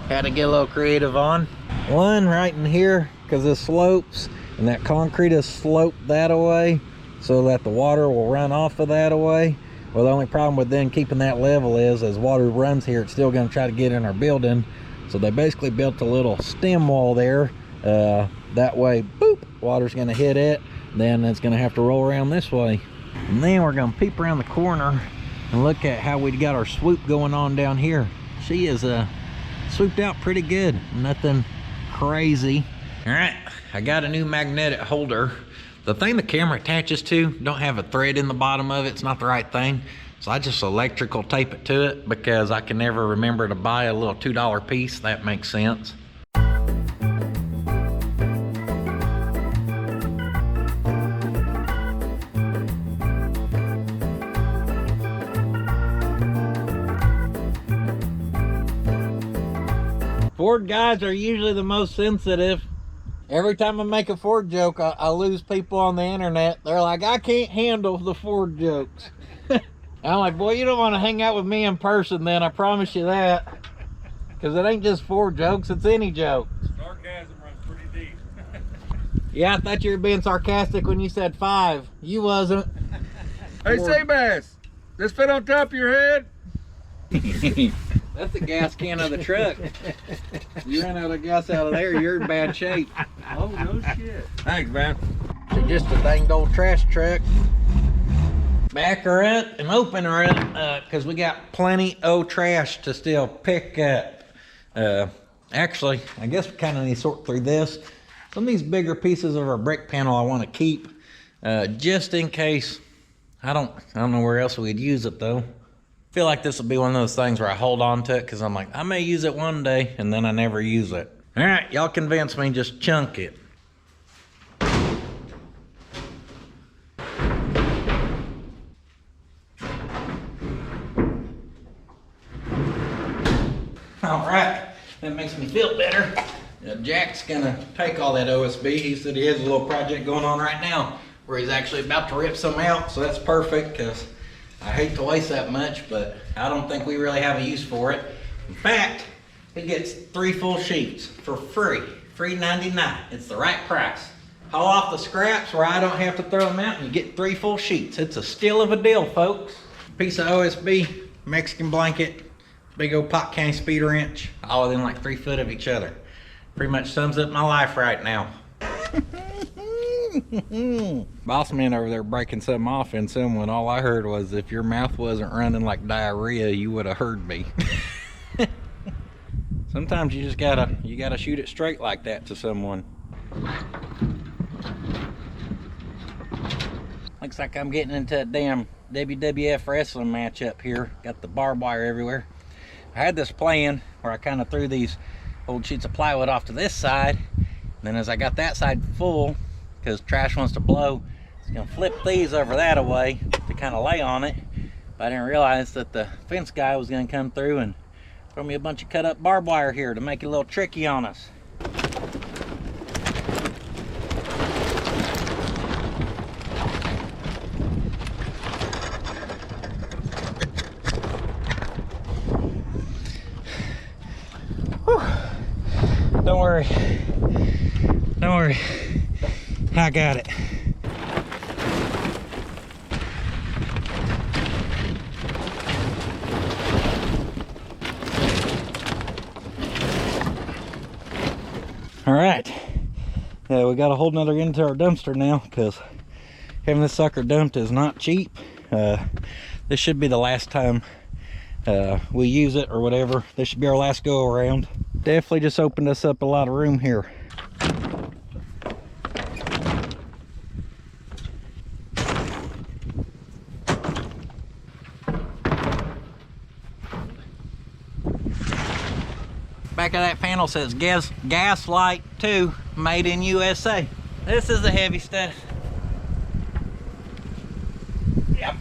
had to get a little creative on. One right in here, because it slopes, and that concrete is sloped that away so that the water will run off of that away. Well, the only problem with then keeping that level is as water runs here, it's still going to try to get in our building. So they basically built a little stem wall there. That way, boop, water's going to hit it. Then it's going to have to roll around this way. And then we're going to peep around the corner and look at how we got our swoop going on down here. She is swooped out pretty good. Nothing crazy. All right, I got a new magnetic holder. The thing the camera attaches to don't have a thread in the bottom of it. It's not the right thing. So I just electrical tape it to it because I can never remember to buy a little $2 piece. That makes sense. Ford guys are usually the most sensitive. Every time I make a Ford joke, I lose people on the internet. They're like, I can't handle the Ford jokes. I'm like, boy, you don't want to hang out with me in person then, I promise you that. Because it ain't just Ford jokes, it's any joke. Sarcasm runs pretty deep. Yeah, I thought you were being sarcastic when you said 5. You wasn't. Hey, Seabass, this fit on top of your head? That's the gas can of the truck. You ran out of gas out of there, you're in bad shape. Oh, no shit. Thanks, man. It's just a danged old trash truck. Back her up and open her up because we got plenty of trash to still pick up. Actually, I guess we kind of need to sort through this. Some of these bigger pieces of our brick panel I want to keep just in case. I don't know where else we'd use it though. I feel like this will be one of those things where I hold on to it because I'm like, I may use it one day and then I never use it. All right, y'all convince me, just chunk it. All right, that makes me feel better. Jack's gonna take all that OSB. He said he has a little project going on right now where he's actually about to rip some out, so that's perfect because I hate to waste that much, but I don't think we really have a use for it. In fact, he gets 3 full sheets for free, $3.99. It's the right price. Haul off the scraps where I don't have to throw them out and you get 3 full sheets. It's a steal of a deal, folks. Piece of OSB, Mexican blanket, big old Pott County speed wrench, all within like 3 foot of each other. Pretty much sums up my life right now. Boss man over there breaking something off in someone. All I heard was if your mouth wasn't running like diarrhea, you would have heard me. Sometimes you just gotta shoot it straight like that to someone. Looks like I'm getting into a damn WWF wrestling match up here. Got the barbed wire everywhere. I had this plan where I kind of threw these old sheets of plywood off to this side. And then as I got that side full, because trash wants to blow, it's gonna flip these over that way to kind of lay on it. But I didn't realize that the fence guy was gonna come through and throw me a bunch of cut up barbed wire here to make it a little tricky on us. Don't worry. Don't worry. I got it. All right. Yeah, we got to hold another end to our dumpster now because having this sucker dumped is not cheap. This should be the last time we use it or whatever. This should be our last go around. Definitely just opened us up a lot of room here. Back of that panel says Gaslight 2, made in USA. This is the heavy stuff. Yep.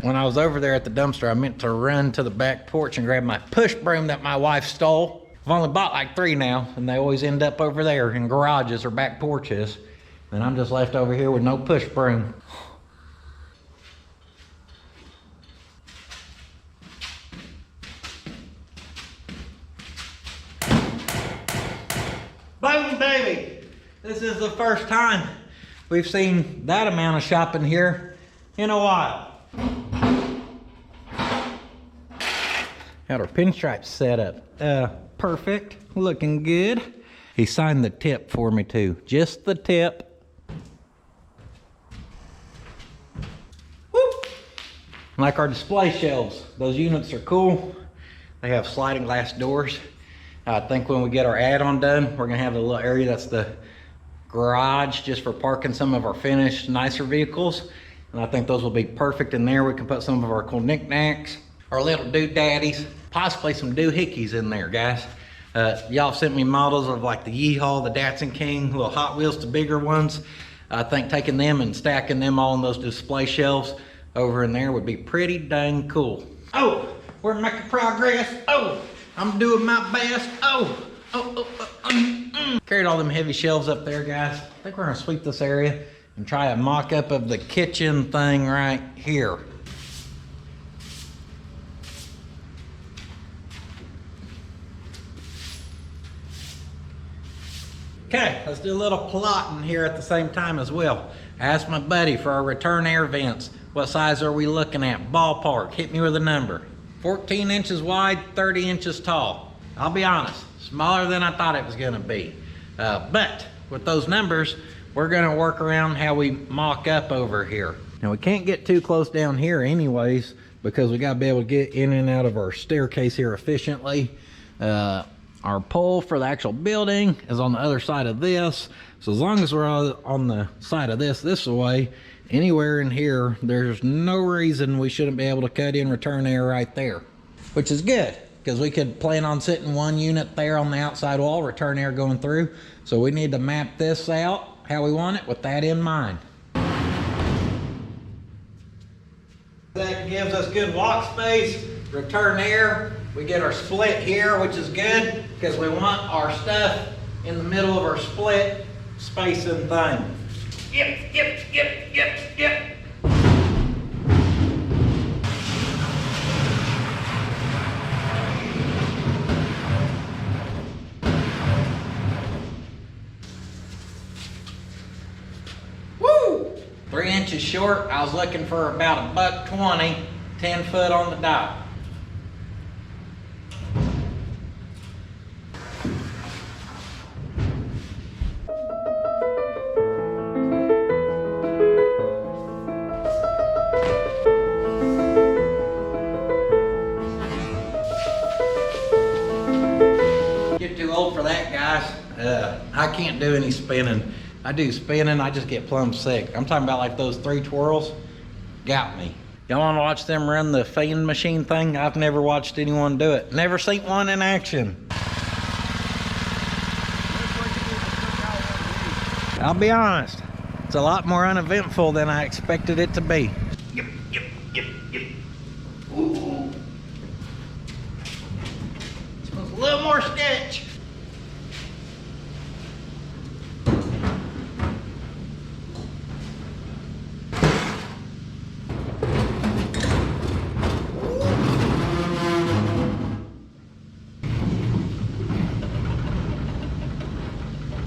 When I was over there at the dumpster, I meant to run to the back porch and grab my push broom that my wife stole. I've only bought like 3 now, and they always end up over there in garages or back porches. And I'm just left over here with no push broom. Boom, baby! This is the first time we've seen that amount of shopping here in a while. Got our pinstripes set up. Perfect, looking good. He signed the tip for me too, just the tip. Whoop! Like our display shelves, those units are cool. They have sliding glass doors. I think when we get our add-on done, we're gonna have a little area that's the garage just for parking some of our finished, nicer vehicles. And I think those will be perfect in there. We can put some of our cool knickknacks, our little doodaddies, possibly some doohickeys in there, guys. Y'all sent me models of like the Yeehaw, the Datsun King, little Hot Wheels to bigger ones. I think taking them and stacking them all on those display shelves over in there would be pretty dang cool. Oh, we're making progress. Oh, I'm doing my best. Carried all them heavy shelves up there, guys. I think we're gonna sweep this area and try a mock-up of the kitchen thing right here. Okay, let's do a little plotting here at the same time as well. I asked my buddy for our return air vents. What size are we looking at? Ballpark, hit me with a number. 14 inches wide, 30 inches tall. I'll be honest, smaller than I thought it was gonna be. But with those numbers, we're gonna work around how we mock up over here. Now we can't get too close down here anyways, because we gotta be able to get in and out of our staircase here efficiently. Our pole for the actual building is on the other side of this. So as long as we're on the side of this way, anywhere in here, there's no reason we shouldn't be able to cut in return air right there, which is good because we could plan on sitting one unit there on the outside wall, return air going through. So we need to map this out how we want it with that in mind. That gives us good walk space, return air. We get our split here, which is good because we want our stuff in the middle of our split spacing thing. Yep. Woo! 3 inches short. I was looking for about $1.20, 10 foot on the dot. Get too old for that, guys. I can't do any spinning. I do spinning, I just get plumb sick. I'm talking about like those 3 twirls, got me. Y'all wanna watch them run the fan machine thing? I've never watched anyone do it. Never seen one in action. I'll be honest, it's a lot more uneventful than I expected it to be. Yep. Ooh. Smells a little more sketch.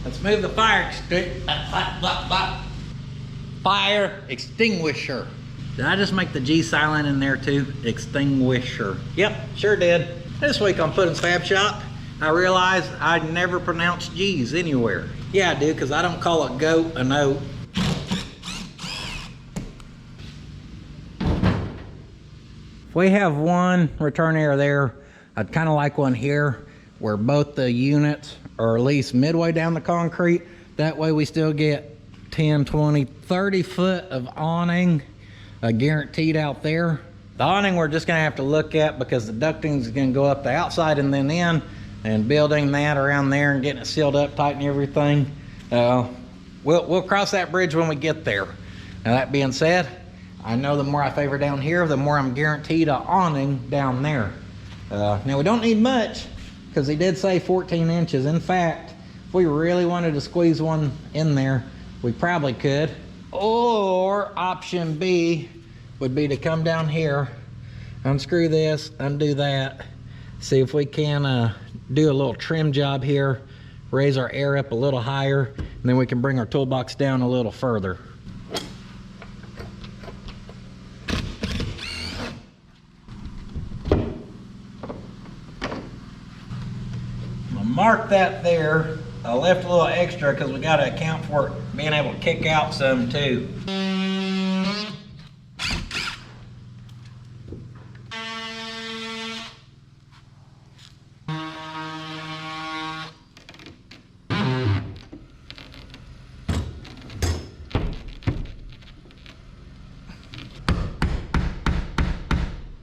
Let's move the fire extinguisher. Did I just make the G silent in there too? Extinguisher. Yep, sure did. This week on Puddins.fab.shop, I realized I never pronounce G's anywhere. Yeah, I do, because I don't call a goat a note. If we have one return air there, I'd kind of like one here where both the units are at least midway down the concrete. That way we still get 10, 20, 30 foot of awning guaranteed out there. The awning we're just gonna have to look at because the ducting is gonna go up the outside and then in, and building that around there and getting it sealed up tight and everything. We'll cross that bridge when we get there. Now that being said, I know the more I favor down here, the more I'm guaranteed a awning down there. Now we don't need much because he did say 14 inches. In fact, if we really wanted to squeeze one in there, we probably could. Or option B would be to come down here, unscrew this, undo that, see if we can do a little trim job here, raise our air up a little higher, and then we can bring our toolbox down a little further. Mark that there. I left a little extra because we got to account for it being able to kick out some too.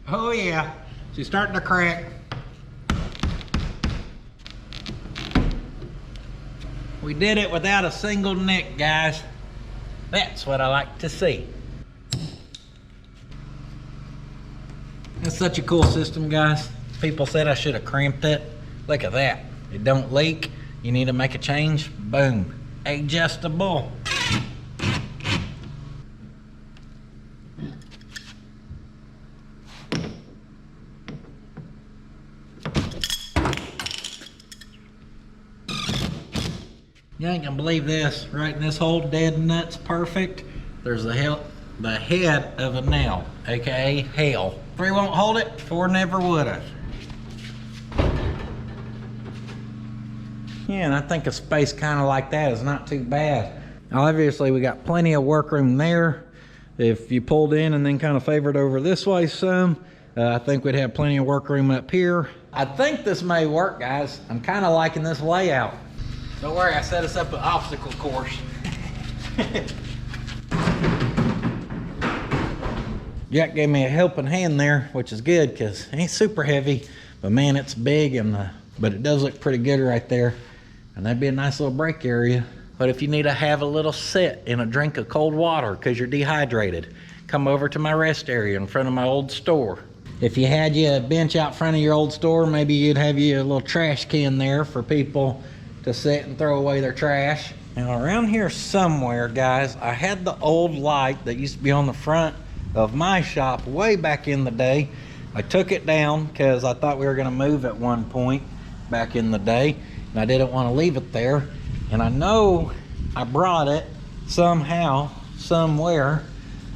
Oh yeah, she's starting to crack. We did it without a single nick, guys. That's what I like to see. That's such a cool system, guys. People said I should have crimped it. Look at that. It don't leak. You need to make a change. Boom. Adjustable. You ain't gonna believe this. Right in this hole, dead nuts perfect, there's the head of a nail, aka hell. 3 won't hold it, 4 never would've. Yeah, and I think a space kind of like that is not too bad. Obviously, we got plenty of workroom there. If you pulled in and then kind of favored over this way some, I think we'd have plenty of workroom up here. I think this may work, guys. I'm kind of liking this layout. Don't worry, I set us up an obstacle course. Jack gave me a helping hand there, which is good because it ain't super heavy, but man, it's big, and but it does look pretty good right there. And that'd be a nice little break area. But if you need to have a little sit and a drink of cold water because you're dehydrated, come over to my rest area in front of my old store. If you had you a bench out front of your old store, maybe you'd have you a little trash can there for people to sit and throw away their trash. Now around here somewhere, guys, I had the old light that used to be on the front of my shop way back in the day. I took it down because I thought we were gonna move at one point back in the day, and I didn't want to leave it there. And I know I brought it somehow, somewhere,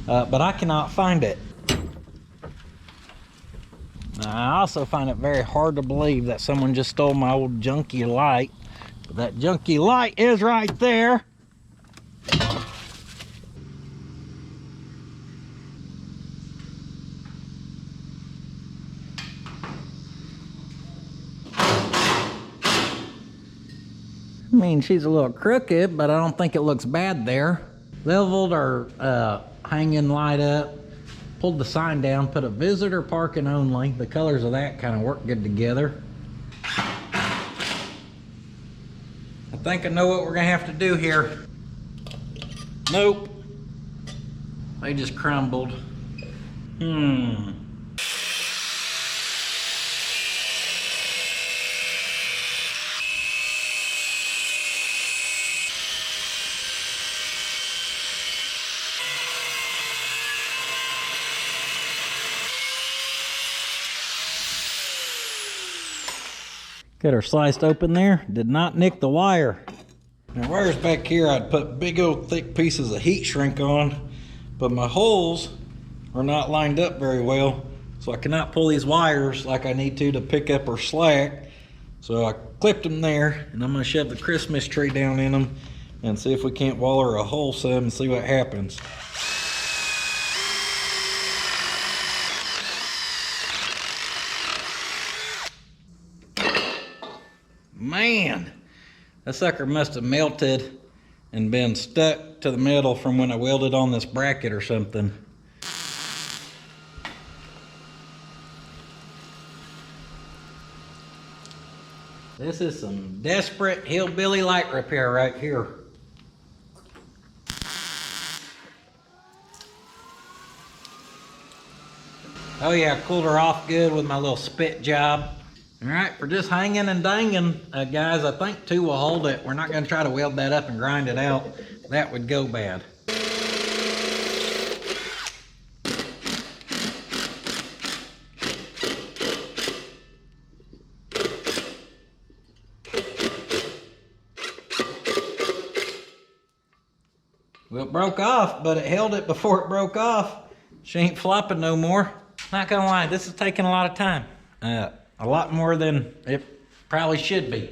but I cannot find it. I also find it very hard to believe that someone just stole my old junky light. That junky light is right there. I mean, she's a little crooked, but I don't think it looks bad there. Leveled our hanging light up, pulled the sign down, put a visitor parking only. The colors of that kind of work good together. I think I know what we're gonna have to do here. Nope. They just crumbled. Got her sliced open there. Did not nick the wire. Now wires back here, I'd put big old thick pieces of heat shrink on, but my holes are not lined up very well, so I cannot pull these wires like I need to pick up her slack. So I clipped them there, and I'm gonna shove the Christmas tree down in them and see if we can't wall her a hole some and see what happens. Man, that sucker must have melted and been stuck to the metal from when I welded on this bracket or something. This is some desperate hillbilly light repair right here. Oh yeah, cooled her off good with my little spit job. All right, for just hanging and danging, guys, I think 2 will hold it. We're not gonna try to weld that up and grind it out. That would go bad. Well, it broke off, but it held it before it broke off. She ain't flopping no more. Not gonna lie, this is taking a lot of time. A lot more than it probably should be.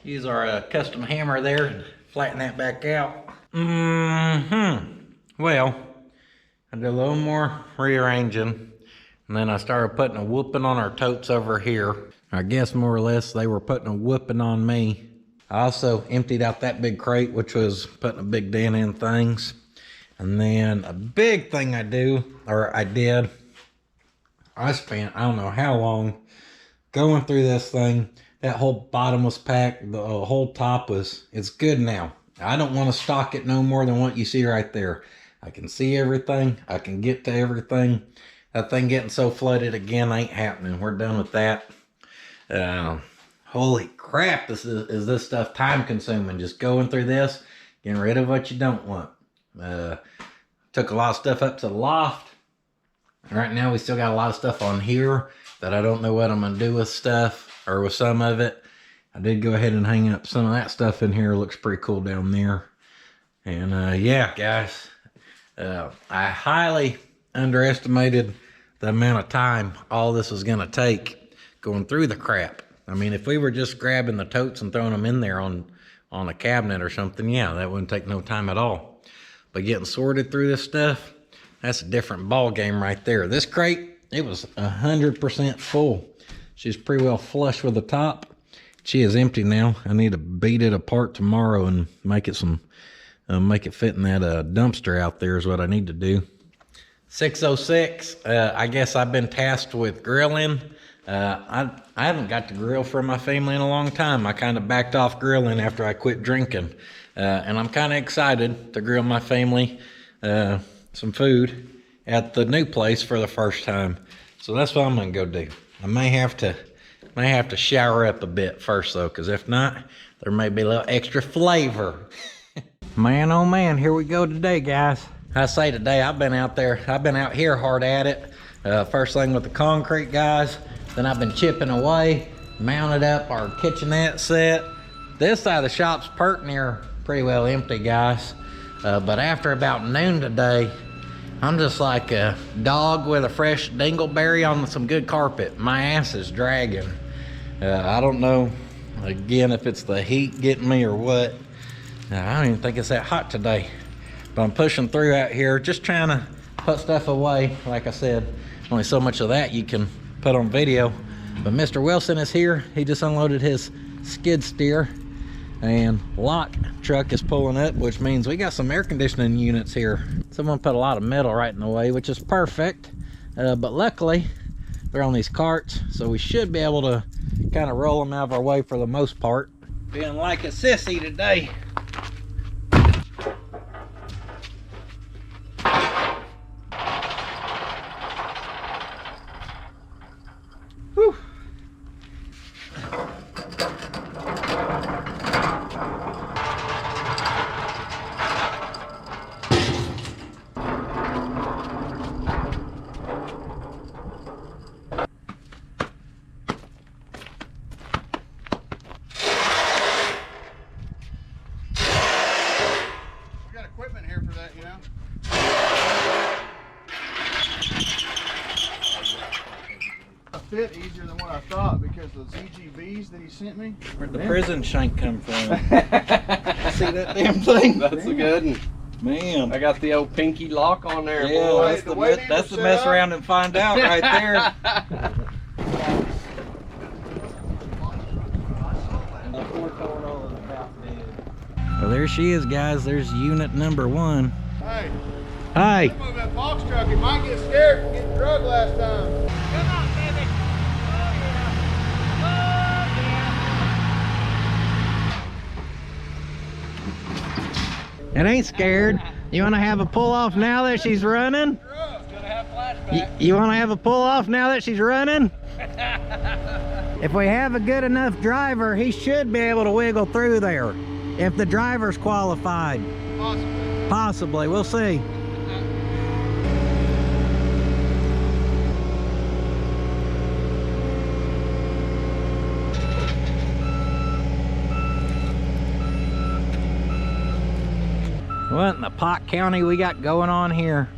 Use our custom hammer there and flatten that back out. Well, I did a little more rearranging, and then I started putting a whooping on our totes over here. I guess more or less they were putting a whooping on me. I also emptied out that big crate, which was putting a big dent in things. And then a big thing I did, I spent, I don't know how long, going through this thing. That whole bottom was packed, the whole top it's good now. I don't want to stock it no more than what you see right there. I can see everything, I can get to everything. That thing getting so flooded again ain't happening. We're done with that. Holy crap, is this stuff time consuming. Just going through this, getting rid of what you don't want. Took a lot of stuff up to the loft. Right now we still got a lot of stuff on here that I don't know what I'm gonna do with stuff, or with some of it. I did go ahead and hang up some of that stuff in here. Looks pretty cool down there. And yeah, guys, I highly underestimated the amount of time all this was gonna take going through the crap. I mean, if we were just grabbing the totes and throwing them in there on a cabinet or something, yeah, that wouldn't take no time at all. But getting sorted through this stuff, that's a different ball game right there. This crate, it was 100% full. She's pretty well flush with the top. She is empty now. I need to beat it apart tomorrow and make it fit in that dumpster out there is what I need to do. 606, I guess I've been tasked with grilling. I haven't got to grill for my family in a long time. I kind of backed off grilling after I quit drinking. And I'm kind of excited to grill my family some food at the new place for the first time. So that's what I'm gonna go do. I may have to shower up a bit first though, because if not, there may be a little extra flavor. Man, oh man, here we go today, guys. I say today, I've been out here hard at it. First thing with the concrete, guys. Then I've been chipping away, mounted up our kitchenette set. This side of the shop's pert near pretty well empty, guys. But after about noon today, I'm just like a dog with a fresh dingleberry on some good carpet. My ass is dragging. I don't know, again, if it's the heat getting me or what. I don't even think it's that hot today. But I'm pushing through out here, just trying to put stuff away. Like I said, only so much of that you can put on video. But Mr. Wilson is here. He just unloaded his skid steer, and lock truck is pulling up, which means we got some air conditioning units here. Someone put a lot of metal right in the way, which is perfect. But luckily, they're on these carts, so we should be able to kind of roll them out of our way for the most part. Feeling like a sissy today. Whew. Fit easier than what I thought because those EGVs that he sent me. Where'd the prison shank come from? See that damn thing? That's a good one. Man. I got the old pinky lock on there, Yeah, boy. that's the mess around and find out right there. Well, there she is, guys. There's unit number 1. Hey, Hi. move that box truck. It might get scared from getting drugged last time. Come on, baby. It ain't scared. You want to have a pull off now that she's running? You want to have a pull off now that she's running? If we have a good enough driver, he should be able to wiggle through there. If the driver's qualified. Possibly. Possibly, we'll see. What in the Pott County we got going on here?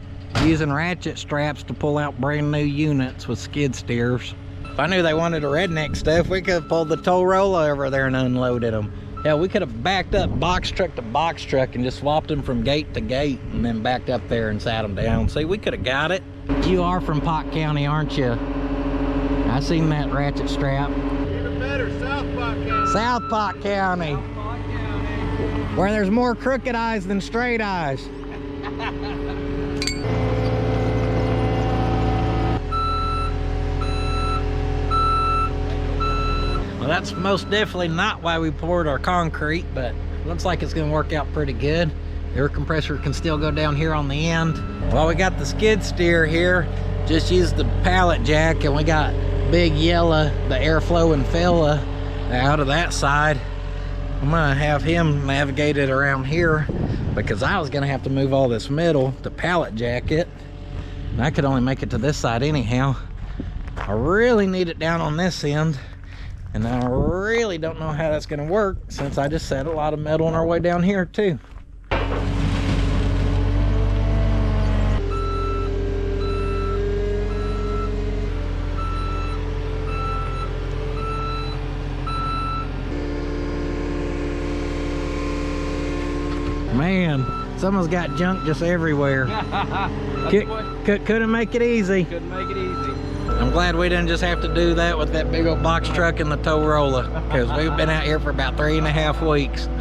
Using ratchet straps to pull out brand new units with skid steers. If I knew they wanted a redneck stuff, we could have pulled the tow roller over there and unloaded them. Yeah, we could have backed up box truck to box truck and just swapped them from gate to gate and then backed up there and sat them down. See, we could have got it. You are from Pott County, aren't you? I seen that ratchet strap. Even better, South Pott County. South Pott County. Where there's more crooked eyes than straight eyes. Well, that's most definitely not why we poured our concrete, but looks like it's gonna work out pretty good. The air compressor can still go down here on the end. Well, we got the skid steer here. Just used the pallet jack, and we got Big Yella, the airflow fella, out of that side. I'm gonna have him navigate it around here because I was gonna have to move all this metal to pallet jack it. And I could only make it to this side anyhow. I really need it down on this end. And I really don't know how that's gonna work since I just set a lot of metal on our way down here too. Man, someone's got junk just everywhere. Couldn't make it easy. Couldn't make it easy. I'm glad we didn't just have to do that with that big old box truck and the tow roller, because we've been out here for about 3.5 weeks. An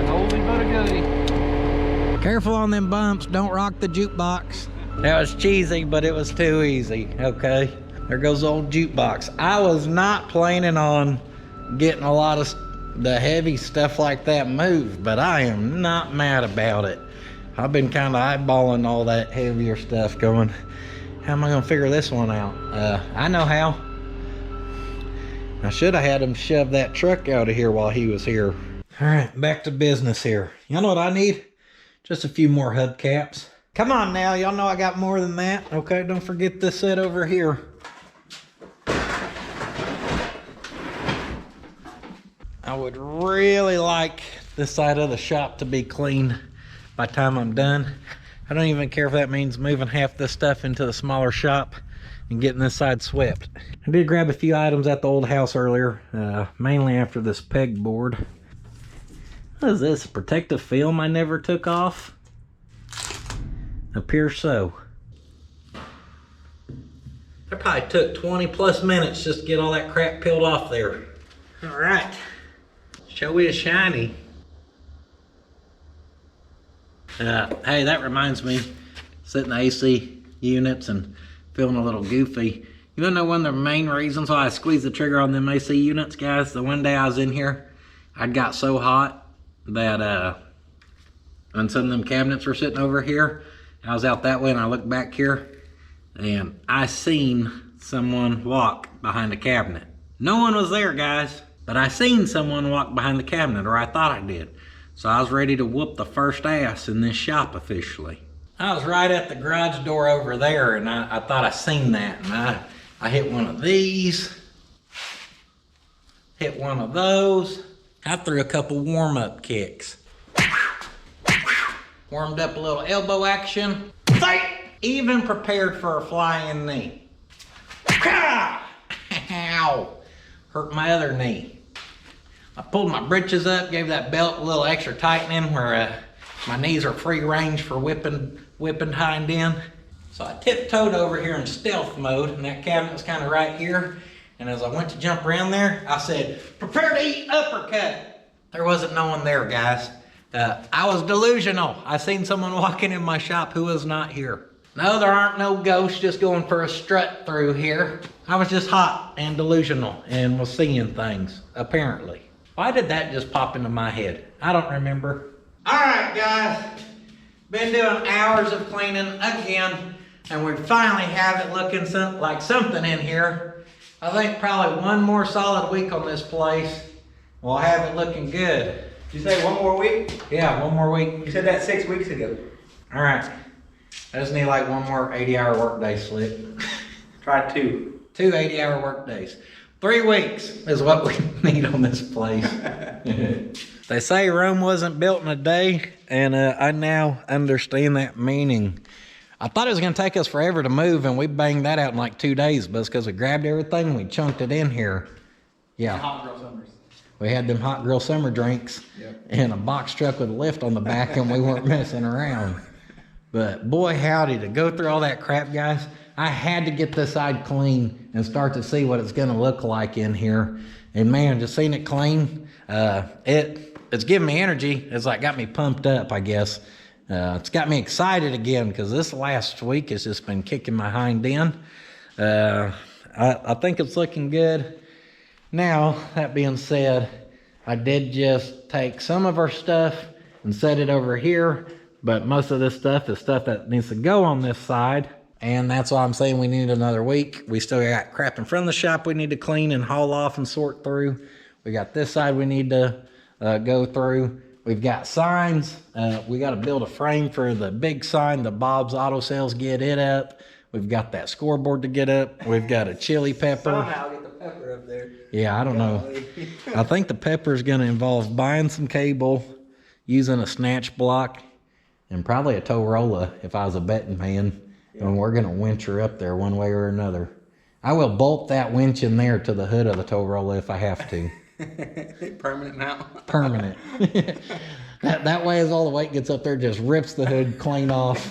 oldie but a goodie. Careful on them bumps, don't rock the jukebox. That was cheesy, but it was too easy, okay? There goes the old jukebox. I was not planning on getting a lot of the heavy stuff like that moved, but I am not mad about it. I've been kind of eyeballing all that heavier stuff going, how am I gonna figure this one out? I know how. I should have had him shove that truck out of here while he was here. All right, back to business here. You know what I need? Just a few more hubcaps. Come on now, y'all know I got more than that. Okay, don't forget this set over here. I would really like this side of the shop to be clean by the time I'm done. I don't even care if that means moving half this stuff into the smaller shop and getting this side swept. I did grab a few items at the old house earlier, mainly after this pegboard. What is this, protective film I never took off? Appears so. That probably took 20 plus minutes just to get all that crap peeled off there. All right, show is shiny. Hey, that reminds me, setting the AC units and feeling a little goofy. You wanna know one of the main reasons why I squeezed the trigger on them AC units, guys? The one day I was in here, I got so hot that when some of them cabinets were sitting over here, I was out that way and I looked back here and I seen someone walk behind a cabinet. No one was there, guys, but I seen someone walk behind the cabinet, or I thought I did. So I was ready to whoop the first ass in this shop officially. I was right at the garage door over there and I thought I seen that, and I hit one of these, hit one of those. I threw a couple warm-up kicks. Warmed up a little elbow action. Even prepared for a flying knee. Ow! Hurt my other knee. I pulled my britches up, gave that belt a little extra tightening where my knees are free range for whipping hind end. So I tiptoed over here in stealth mode, and that cabinet was kind of right here. And as I went to jump around there, I said, "Prepare to eat uppercut." There wasn't no one there, guys. I was delusional. I seen someone walking in my shop who was not here. No, there aren't no ghosts just going for a strut through here. I was just hot and delusional and was seeing things, apparently. Why did that just pop into my head? I don't remember. All right, guys. Been doing hours of cleaning again, and we finally have it looking like something in here. I think probably one more solid week on this place. We'll have it looking good. Did you say one more week? Yeah, one more week. You said that 6 weeks ago. All right. I just need like one more 80-hour workday, Slick. Try 2. 2 80-hour work days. 3 weeks is what we need on this place. They say Rome wasn't built in a day, and I now understand that meaning. I thought it was going to take us forever to move, and we banged that out in like 2 days, but it's because we grabbed everything and we chunked it in here. Yeah. Hot girl summers. We had them hot girl summer drinks in a box truck with a lift on the back, and we weren't messing around. But boy, howdy, to go through all that crap, guys. I had to get this side clean and start to see what it's gonna look like in here. And man, just seeing it clean, it's giving me energy. It's like got me pumped up, I guess. It's got me excited again because this last week has just been kicking my hind end. I think it's looking good. Now, that being said, I did just take some of our stuff and set it over here, but most of this stuff is stuff that needs to go on this side. And that's why I'm saying we need another week. We still got crap in front of the shop we need to clean and haul off and sort through. We got this side we need to go through. We've got signs. We got to build a frame for the big sign, the Bob's Auto Sales, get it up. We've got that scoreboard to get up. We've got a chili pepper. Somehow get the pepper up there. Yeah, I don't know. I think the pepper is going to involve buying some cable, using a snatch block, and probably a tow roller if I was a betting man. And we're going to winch her up there one way or another. I will bolt that winch in there to the hood of the tow roller if I have to. Permanent now. Permanent. that way, as all the weight gets up there, just rips the hood clean off.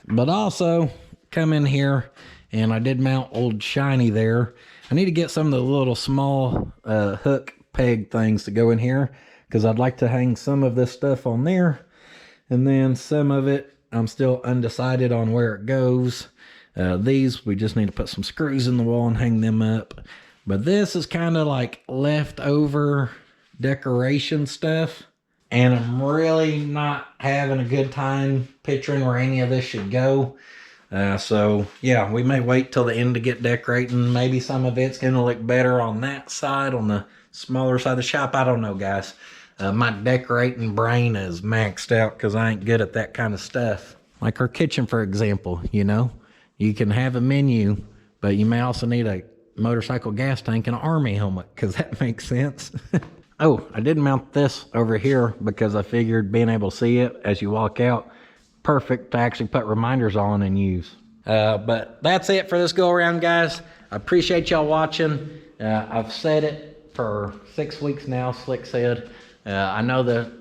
But also, come in here, and I did mount old Shiny there. I need to get some of the little small hook peg things to go in here, because I'd like to hang some of this stuff on there, and then some of it, I'm still undecided on where it goes. These, we just need to put some screws in the wall and hang them up. But this is kind of like leftover decoration stuff. And I'm really not having a good time picturing where any of this should go. So, yeah, we may wait till the end to get decorating. Maybe some of it's going to look better on that side, on the smaller side of the shop. I don't know, guys. My decorating brain is maxed out because I ain't good at that kind of stuff. Like our kitchen, for example, you know. You can have a menu, but you may also need a motorcycle gas tank and an army helmet, because that makes sense. Oh, I did mount this over here because I figured being able to see it as you walk out, perfect to actually put reminders on and use. But that's it for this go around, guys. I appreciate y'all watching. I've said it for 6 weeks now, Slick said. I know the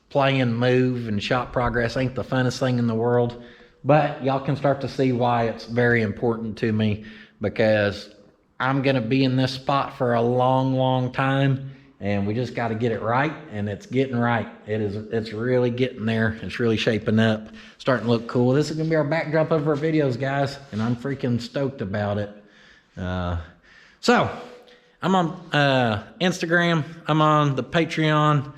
playing move and shop progress ain't the funnest thing in the world, but y'all can start to see why it's very important to me, because I'm going to be in this spot for a long, long time, and we just got to get it right, and it's getting right. It's really getting there. It's really shaping up, starting to look cool. This is going to be our backdrop of our videos, guys, and I'm freaking stoked about it. So I'm on Instagram. I'm on the Patreon.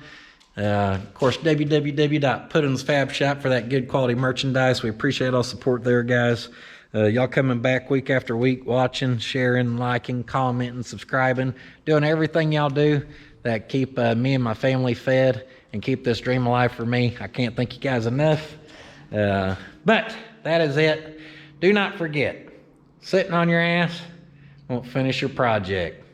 Of course, www.puddins.fab.shop for that good quality merchandise. We appreciate all support there, guys. Y'all coming back week after week, watching, sharing, liking, commenting, subscribing, doing everything y'all do that keep me and my family fed and keep this dream alive for me. I can't thank you guys enough. But that is it. Do not forget, sitting on your ass won't finish your project.